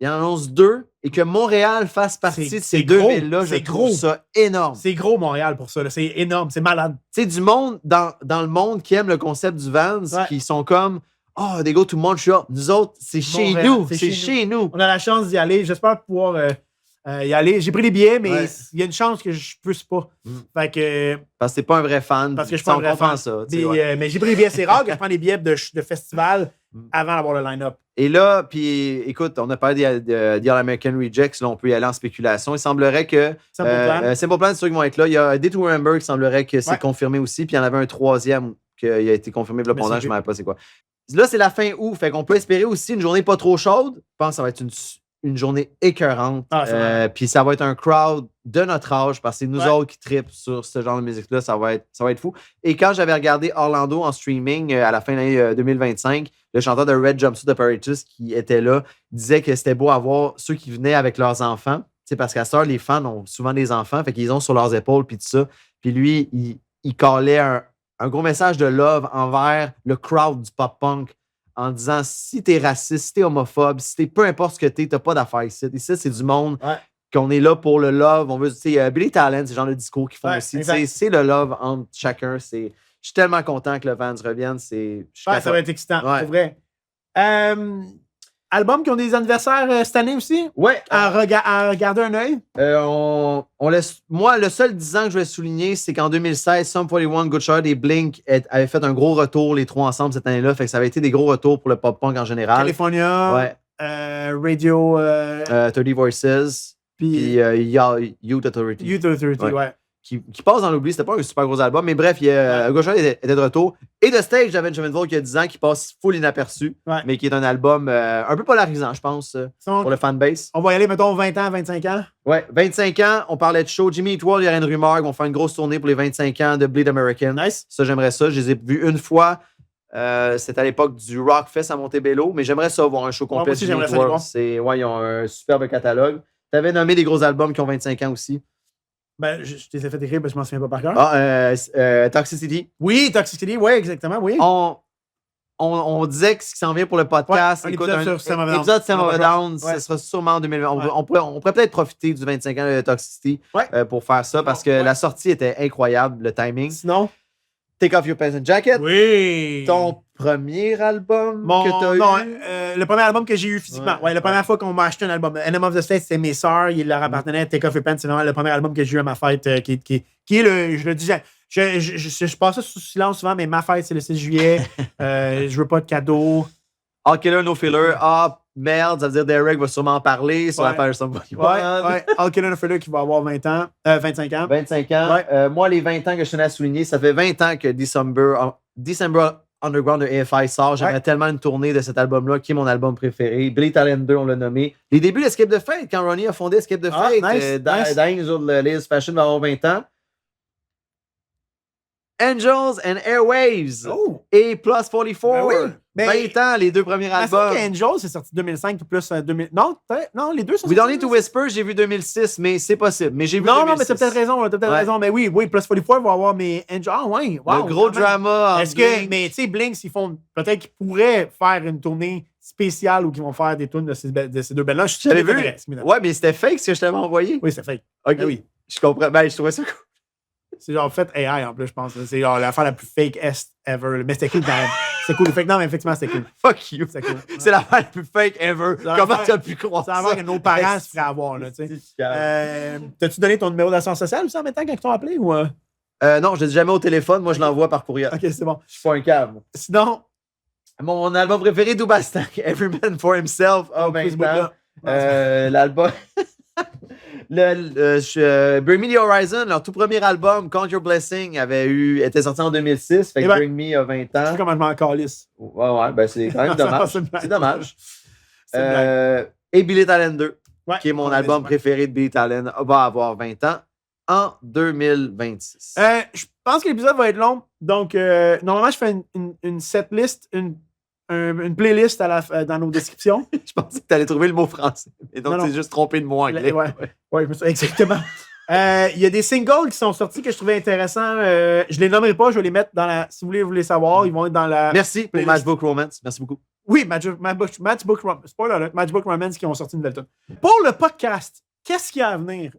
[SPEAKER 2] ils en annoncent 2 et que Montréal fasse partie de ces 2 villes-là, je trouve ça énorme.
[SPEAKER 1] C'est gros, Montréal, pour ça. Là. C'est énorme. C'est malade.
[SPEAKER 2] Tu sais, du monde, dans le monde qui aime le concept du Vans, qui sont comme... Oh, they go to Montreal. Nous autres, c'est chez nous. C'est chez nous.
[SPEAKER 1] On a la chance d'y aller. J'espère pouvoir y aller. J'ai pris les billets, mais il y a une chance que je ne puisse pas. Fait que,
[SPEAKER 2] parce que t'es pas un vrai fan.
[SPEAKER 1] Parce que je suis pas un vrai fan.
[SPEAKER 2] Ça,
[SPEAKER 1] mais j'ai pris les billets. C'est rare que je prends des billets de festival avant d'avoir le line-up.
[SPEAKER 2] Et là, puis écoute, on a parlé de The All-American Rejects. Là, on peut y aller en spéculation. Il semblerait que
[SPEAKER 1] Simple Plan.
[SPEAKER 2] Simple Plan, c'est sûr qu'ils vont être là. Il y a Day to Remember qui semblerait que c'est
[SPEAKER 1] Ouais.
[SPEAKER 2] confirmé aussi. Puis il y en avait un troisième qui a été confirmé là,
[SPEAKER 1] Mais
[SPEAKER 2] pendant,
[SPEAKER 1] c'est
[SPEAKER 2] je ne me rappelle pas c'est quoi. Là, c'est la fin août. Fait qu'on peut espérer aussi une journée pas trop chaude. Je pense que ça va être une journée écœurante.
[SPEAKER 1] Ah, c'est vrai.
[SPEAKER 2] Puis ça va être un crowd de notre âge parce que c'est nous
[SPEAKER 1] Ouais.
[SPEAKER 2] autres qui tripent sur ce genre de musique-là. Ça va être fou. Et quand j'avais regardé Orlando en streaming à la fin de l'année 2025, le chanteur de Red Jumpsuit Apparatus qui était là disait que c'était beau à voir ceux qui venaient avec leurs enfants. C'est parce qu'à ce heure, les fans ont souvent des enfants, fait qu'ils ont sur leurs épaules puis tout ça. Puis lui, il calait un gros message de love envers le crowd du pop-punk en disant si t'es raciste, si t'es homophobe, si t'es peu importe ce que t'as pas d'affaires ici. Ici, c'est du monde
[SPEAKER 1] Ouais.
[SPEAKER 2] qu'on est là pour le love. On veut, tu sais, Billy Talent, c'est le genre de discours qu'ils font
[SPEAKER 1] Ouais,
[SPEAKER 2] aussi.
[SPEAKER 1] exact.
[SPEAKER 2] Tu sais, c'est le love entre chacun. Je suis tellement content que le Vans revienne.
[SPEAKER 1] Ça va être excitant,
[SPEAKER 2] Ouais.
[SPEAKER 1] pour vrai. Albums qui ont des anniversaires cette année aussi?
[SPEAKER 2] Ouais.
[SPEAKER 1] À regarder un œil?
[SPEAKER 2] Moi, le seul 10 ans que je vais souligner, c'est qu'en 2016, Sum 41, Good Charlotte et Blink avaient fait un gros retour, les trois ensemble, cette année-là. Fait que ça avait été des gros retours pour le pop-punk en général.
[SPEAKER 1] California,
[SPEAKER 2] Ouais.
[SPEAKER 1] Radio,
[SPEAKER 2] 30 Voices, puis Youth Authority.
[SPEAKER 1] Youth Authority,
[SPEAKER 2] Ouais.
[SPEAKER 1] ouais.
[SPEAKER 2] Qui passe dans l'oubli. C'était pas un super gros album, mais bref, Good Charlotte était de retour. Et The Stage d'Avenged Sevenfold qui a 10 ans, qui passe full inaperçu,
[SPEAKER 1] Ouais.
[SPEAKER 2] mais qui est un album un peu polarisant, je pense,
[SPEAKER 1] Donc,
[SPEAKER 2] pour le fanbase.
[SPEAKER 1] on va y aller, mettons, 20 ans, 25 ans.
[SPEAKER 2] Ouais, 25 ans, on parlait de show. Jimmy Eat World, il y aura une rumeur qu'ils vont faire une grosse tournée pour les 25 ans de Bleed American.
[SPEAKER 1] Nice.
[SPEAKER 2] Ça, j'aimerais ça. Je les ai vus une fois. C'était à l'époque du Rockfest à Montebello, mais j'aimerais ça voir un show
[SPEAKER 1] moi
[SPEAKER 2] complet.
[SPEAKER 1] aussi,
[SPEAKER 2] de Jimmy
[SPEAKER 1] j'aimerais
[SPEAKER 2] Eat
[SPEAKER 1] ça les
[SPEAKER 2] World.
[SPEAKER 1] voir.
[SPEAKER 2] Ils ont un superbe catalogue. Tu avais nommé des gros albums qui ont 25 ans aussi.
[SPEAKER 1] Ben, je les ai fait écrire parce que je m'en souviens pas par cœur.
[SPEAKER 2] Toxicity.
[SPEAKER 1] Oui, Toxicity, oui, exactement, oui.
[SPEAKER 2] On disait que ce qui s'en vient pour le podcast,
[SPEAKER 1] Ouais, un
[SPEAKER 2] écoute,
[SPEAKER 1] épisode sur System of a Down.
[SPEAKER 2] épisode System of a Down,
[SPEAKER 1] Ouais.
[SPEAKER 2] ce sera sûrement en 2020.
[SPEAKER 1] Ouais.
[SPEAKER 2] On pourrait peut-être profiter du 25 ans de Toxicity
[SPEAKER 1] Ouais.
[SPEAKER 2] pour faire ça parce que la sortie était incroyable, le timing.
[SPEAKER 1] Sinon,
[SPEAKER 2] Take Off Your Pants and Jacket.
[SPEAKER 1] oui.
[SPEAKER 2] Ton premier album
[SPEAKER 1] Mon,
[SPEAKER 2] que tu as
[SPEAKER 1] non,
[SPEAKER 2] eu.
[SPEAKER 1] le premier album que j'ai eu physiquement. Ouais, la première fois qu'on m'a acheté un album. Enemy of the State, c'était mes sœurs. Il leur appartenait. Take Off Your Pants, c'est vraiment le premier album que j'ai eu à ma fête. Qui est le. Je le dis, je passe ça sous silence souvent, mais ma fête, c'est le 6 juillet. Je veux pas de cadeaux.
[SPEAKER 2] All Killer, No Filler. Ah, merde, ça veut dire Derek va sûrement en parler sur
[SPEAKER 1] Ouais.
[SPEAKER 2] la page Somebody
[SPEAKER 1] Ouais,
[SPEAKER 2] One.
[SPEAKER 1] ouais. All Killer No Filler qui va avoir 25 ans.
[SPEAKER 2] 25 ans.
[SPEAKER 1] Ouais.
[SPEAKER 2] Moi, les 20 ans que je tenais à souligner, ça fait 20 ans que December Underground de AFI sort. J'aimerais
[SPEAKER 1] Ouais.
[SPEAKER 2] tellement une tournée de cet album-là, qui est mon album préféré. Billy Talent 2, on l'a nommé. Les débuts d'Escape the Fate, quand Ronnie a fondé Escape the
[SPEAKER 1] Ah,
[SPEAKER 2] Fate.
[SPEAKER 1] nice, nice.
[SPEAKER 2] Dying sur le Latest Fashion va avoir 20 ans. Angels and Airwaves
[SPEAKER 1] Oh!
[SPEAKER 2] et Plus 44.
[SPEAKER 1] Ben oui. Ben,
[SPEAKER 2] 20 ans, les deux premiers
[SPEAKER 1] La
[SPEAKER 2] albums.
[SPEAKER 1] Angel, c'est sorti 2005 plus 2000. Non, les deux sont
[SPEAKER 2] We Don't
[SPEAKER 1] sortis
[SPEAKER 2] Need to
[SPEAKER 1] 2006.
[SPEAKER 2] Whisper, j'ai vu 2006, mais c'est possible. Mais j'ai vu
[SPEAKER 1] Non,
[SPEAKER 2] 2006.
[SPEAKER 1] non, mais t'as peut-être raison. T'as peut-être
[SPEAKER 2] Ouais.
[SPEAKER 1] raison. Mais oui, Plus 44 va avoir mes Angel. Ah, ouais. Wow,
[SPEAKER 2] Le gros
[SPEAKER 1] quand même.
[SPEAKER 2] drama.
[SPEAKER 1] Est-ce que, mais tu sais, Blink, s'ils font, peut-être qu'ils pourraient faire une tournée spéciale ou qu'ils vont faire des tunes de ces deux belles-là. Je
[SPEAKER 2] J'avais vu.
[SPEAKER 1] m'intéresse.
[SPEAKER 2] Ouais, mais c'était fake ce que je t'avais envoyé.
[SPEAKER 1] Oui, c'est fake.
[SPEAKER 2] Ok.
[SPEAKER 1] Ben oui.
[SPEAKER 2] Je comprends. Ben, je trouvais ça cool.
[SPEAKER 1] C'est genre fait AI en plus, je pense. C'est genre l'affaire la plus fake est ever. Mais c'était cool quand même. C'est cool. Fait que non, mais effectivement, c'était cool.
[SPEAKER 2] Fuck you.
[SPEAKER 1] C'était cool.
[SPEAKER 2] C'est l'affaire la plus fake ever.
[SPEAKER 1] C'est
[SPEAKER 2] Comment
[SPEAKER 1] l'affaire-
[SPEAKER 2] tu as pu croire
[SPEAKER 1] C'est
[SPEAKER 2] ça?
[SPEAKER 1] avant que nos parents se feraient avoir, là, tu sais. T'as-tu donné ton numéro d'assurance sociale aussi en même temps quand ils t'ont appelé ou.
[SPEAKER 2] Non, je le dis jamais au téléphone. Moi, je l'envoie par courriel.
[SPEAKER 1] Ok, c'est bon.
[SPEAKER 2] Je suis pas un câble.
[SPEAKER 1] Sinon,
[SPEAKER 2] Mon album préféré, Doubastak, Every Man for Himself. Oh, ben,
[SPEAKER 1] Facebook, là.
[SPEAKER 2] l'album. Bring Me the Horizon, leur tout premier album, Count Your Blessing, était sorti en 2006. Fait que
[SPEAKER 1] Eh ben,
[SPEAKER 2] Bring Me a 20
[SPEAKER 1] je sais
[SPEAKER 2] ans.
[SPEAKER 1] comment je m'en calisse.
[SPEAKER 2] Ouais, ben c'est quand même dommage.
[SPEAKER 1] C'est une blague.
[SPEAKER 2] C'est dommage.
[SPEAKER 1] C'est une blague.
[SPEAKER 2] Et Billy Talent 2,
[SPEAKER 1] Ouais,
[SPEAKER 2] qui est mon
[SPEAKER 1] on
[SPEAKER 2] album
[SPEAKER 1] ouais.
[SPEAKER 2] préféré de Billy Talent, va avoir 20 ans en 2026.
[SPEAKER 1] Je pense que l'épisode va être long. Donc, normalement, je fais une setlist, une playlist dans nos descriptions.
[SPEAKER 2] Je pensais que tu allais trouver le mot français. Et donc,
[SPEAKER 1] Non,
[SPEAKER 2] tu
[SPEAKER 1] non.
[SPEAKER 2] t'es juste trompé de mot anglais.
[SPEAKER 1] Ouais, je me suis... Exactement. Il y a des singles qui sont sortis que je trouvais intéressants. Je les nommerai pas, je vais les mettre dans la... Si vous voulez les savoir, ils vont être dans la...
[SPEAKER 2] Merci pour
[SPEAKER 1] playlist.
[SPEAKER 2] Matchbook Romance. Merci beaucoup.
[SPEAKER 1] Oui, Matchbook Romance qui ont sorti une nouvelle tune. Pour le podcast, qu'est-ce qu'il y a à venir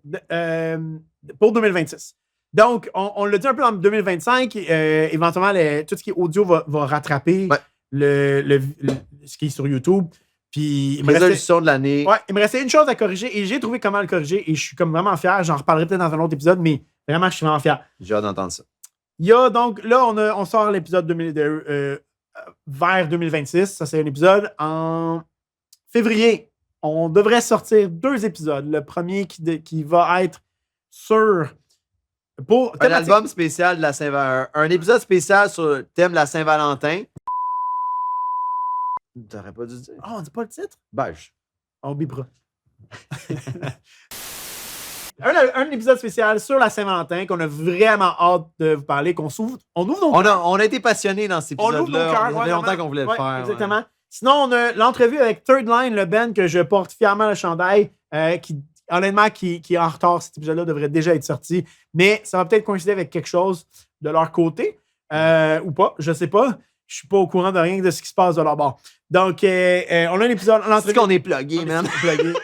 [SPEAKER 1] pour 2026? Donc, on l'a dit un peu en 2025. Éventuellement, tout ce qui est audio va rattraper
[SPEAKER 2] Ouais.
[SPEAKER 1] ce qui est sur YouTube. Puis, il me restait,
[SPEAKER 2] Résolution de l'année.
[SPEAKER 1] ouais, il me restait une chose à corriger et j'ai trouvé comment le corriger et je suis comme vraiment fier. J'en reparlerai peut-être dans un autre épisode, mais vraiment, je suis vraiment fier.
[SPEAKER 2] J'ai hâte d'entendre ça.
[SPEAKER 1] Il y a donc, là, on sort l'épisode vers 2026. Ça, c'est un épisode. En février, on devrait sortir 2 épisodes. Le premier qui va être sur... Pour
[SPEAKER 2] un album spécial de la Saint-Valentin. Un épisode spécial sur le thème de la Saint-Valentin. T'aurais pas dû dire.
[SPEAKER 1] Ah, on dit pas le titre?
[SPEAKER 2] Beige.
[SPEAKER 1] On bipera. un épisode spécial sur la Saint-Valentin qu'on a vraiment hâte de vous parler, qu'on s'ouvre. On ouvre nos cœurs.
[SPEAKER 2] On a été passionnés dans cet épisode-là. Ça fait longtemps qu'on voulait le faire.
[SPEAKER 1] Exactement. Ouais. Sinon, on a l'entrevue avec Third Line, le band que je porte fièrement le chandail, qui honnêtement, qui est en retard. Cet épisode-là devrait déjà être sorti. Mais ça va peut-être coïncider avec quelque chose de leur côté. Ou pas, je sais pas. Je suis pas au courant de rien de ce qui se passe de leur bord. Donc, on a un épisode...
[SPEAKER 2] C'est qu'on est plugué, man.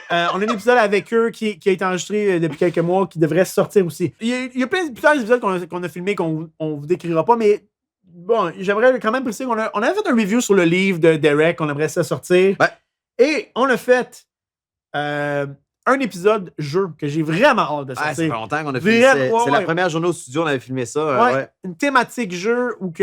[SPEAKER 1] On a un épisode avec eux qui a été enregistré depuis quelques mois, qui devrait sortir aussi. Il y a plusieurs épisodes qu'on a filmés qu'on ne vous décrira pas, mais bon, j'aimerais quand même préciser qu'on avait fait un review sur le livre de Derek, on aimerait ça sortir.
[SPEAKER 2] Ouais.
[SPEAKER 1] Et on a fait... un épisode jeu que j'ai vraiment hâte de sortir.
[SPEAKER 2] Ça fait longtemps qu'on a filmé. C'est la première journée au studio, on avait filmé ça.
[SPEAKER 1] Une thématique jeu où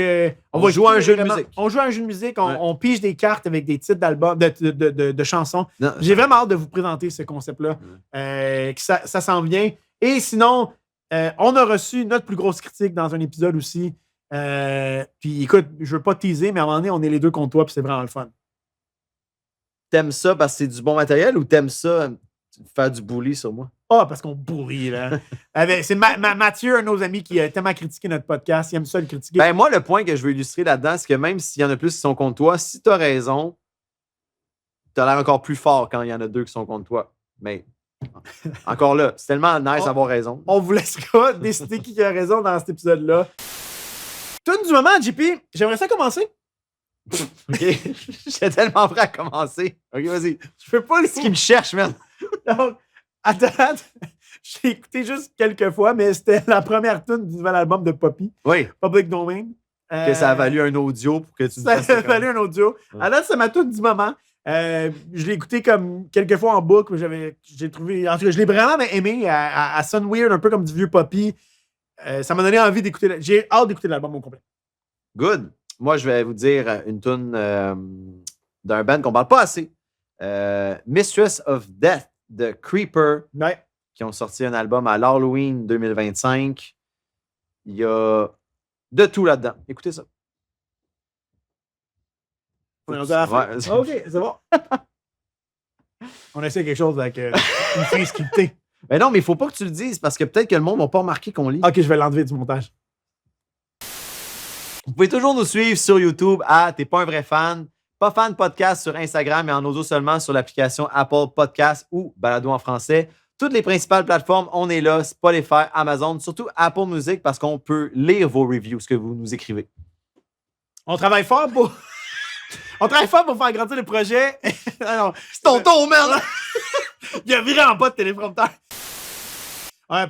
[SPEAKER 1] on
[SPEAKER 2] va jouer à un jeu de musique.
[SPEAKER 1] On joue à un jeu de musique, on pige des cartes avec des titres d'albums, de chansons. J'ai vraiment hâte de vous présenter ce concept-là. Que ça s'en vient. Et sinon, on a reçu notre plus grosse critique dans un épisode aussi. Puis écoute, je veux pas teaser, mais à un moment donné, on est les deux contre toi, puis c'est vraiment le fun.
[SPEAKER 2] T'aimes ça parce que c'est du bon matériel ou t'aimes ça faire du bully sur moi?
[SPEAKER 1] Parce qu'on bully, là. C'est Mathieu, un de nos amis, qui a tellement critiqué notre podcast. Il aime ça le critiquer.
[SPEAKER 2] Ben, moi, le point que je veux illustrer là-dedans, c'est que même s'il y en a plus qui sont contre toi, si t'as raison, t'as l'air encore plus fort quand il y en a 2 qui sont contre toi. Mais encore là, c'est tellement nice d'avoir raison.
[SPEAKER 1] On vous laissera décider qui a raison dans cet épisode-là. Tune du moment, JP, j'aimerais ça commencer.
[SPEAKER 2] OK. J'étais tellement prêt à commencer. OK, vas-y.
[SPEAKER 1] Je fais pas le
[SPEAKER 2] ce qui me cherche, man.
[SPEAKER 1] Donc, à date, j'ai écouté juste quelques fois, mais c'était la première tune du nouvel album de Poppy.
[SPEAKER 2] Oui.
[SPEAKER 1] Public Domain.
[SPEAKER 2] Que ça a valu un audio pour que tu
[SPEAKER 1] ça a valu un audio. À date, c'est ma tune du moment. Je l'ai écouté comme quelques fois en boucle. J'ai trouvé. En tout cas, je l'ai vraiment aimé. À sonne weird, un peu comme du vieux Poppy. Ça m'a donné envie d'écouter. J'ai hâte d'écouter l'album au complet.
[SPEAKER 2] Good. Moi, je vais vous dire une tune d'un band qu'on parle pas assez. Mistress of Death de Creeper, qui ont sorti un album à l'Halloween 2025. Il y a de tout là-dedans. Écoutez ça.
[SPEAKER 1] On est rendu à la fin. Ouais, OK, c'est bon. On essaie quelque chose avec une fille scriptée.
[SPEAKER 2] Mais non, mais il faut pas que tu le dises parce que peut-être que le monde va pas remarquer qu'on lit.
[SPEAKER 1] OK, je vais l'enlever du montage.
[SPEAKER 2] Vous pouvez toujours nous suivre sur YouTube à T'es pas un vrai fan. Pas fan podcast sur Instagram et en audio seulement sur l'application Apple Podcast ou Balado en français. Toutes les principales plateformes, on est là. Spotify, Amazon, surtout Apple Music parce qu'on peut lire vos reviews, ce que vous nous écrivez.
[SPEAKER 1] On travaille fort pour... On travaille fort pour faire grandir le projet.
[SPEAKER 2] C'est ton tour, merde!
[SPEAKER 1] Il y a vraiment pas de téléprompteur.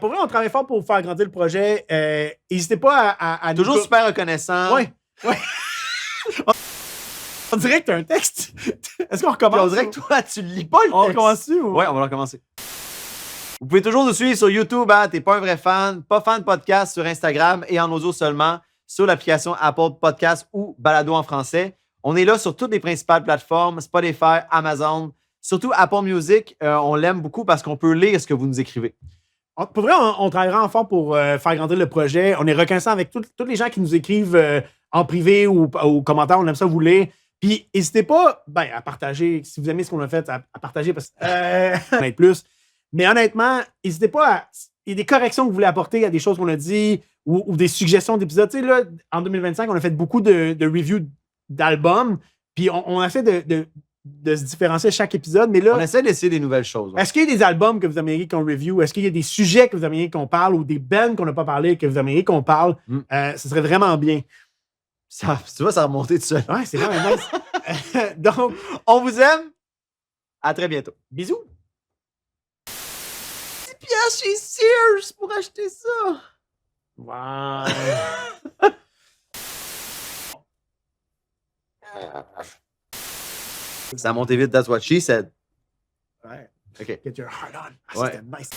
[SPEAKER 1] Pour vrai, on travaille fort pour faire grandir le projet. N'hésitez pas à
[SPEAKER 2] toujours super reconnaissant.
[SPEAKER 1] Oui. On dirait que tu as un texte. Est-ce qu'on recommence?
[SPEAKER 2] On dirait que toi, tu lis pas le texte.
[SPEAKER 1] On recommence-tu?
[SPEAKER 2] Oui, on va recommencer. Vous pouvez toujours nous suivre sur YouTube, hein, T'es pas un vrai fan, pas fan podcast sur Instagram et en audio seulement sur l'application Apple Podcast ou Balado en français. On est là sur toutes les principales plateformes, Spotify, Amazon, surtout Apple Music. On l'aime beaucoup parce qu'on peut lire ce que vous nous écrivez.
[SPEAKER 1] Pour vrai, on travaillera fort pour faire grandir le projet. On est reconnaissant avec tous les gens qui nous écrivent en privé ou aux commentaires. On aime ça vous lire. Puis, n'hésitez pas à partager. Si vous aimez ce qu'on a fait, à partager parce qu'on aide plus. Mais honnêtement, n'hésitez pas il y a des corrections que vous voulez apporter à des choses qu'on a dit ou des suggestions d'épisodes. Tu sais, là, en 2025, on a fait beaucoup de reviews d'albums. Puis, on essaie de se différencier à chaque épisode. Mais là,
[SPEAKER 2] on essaie d'essayer des nouvelles choses.
[SPEAKER 1] Ouais. Est-ce qu'il y a des albums que vous aimeriez qu'on review? Est-ce qu'il y a des sujets que vous aimeriez qu'on parle ou des bands qu'on n'a pas parlé que vous aimeriez qu'on parle? Ce serait vraiment bien.
[SPEAKER 2] Ça, tu vois, ça a remonté tout seul.
[SPEAKER 1] Ouais, c'est vraiment nice. Donc,
[SPEAKER 2] on vous aime. À très bientôt.
[SPEAKER 1] Bisous.
[SPEAKER 2] 10 piastres chez Sears pour acheter ça.
[SPEAKER 1] Wow.
[SPEAKER 2] Ça a monté vite, that's what she said.
[SPEAKER 1] Ouais.
[SPEAKER 2] OK.
[SPEAKER 1] Get your heart on.
[SPEAKER 2] Ouais.
[SPEAKER 1] C'était nice.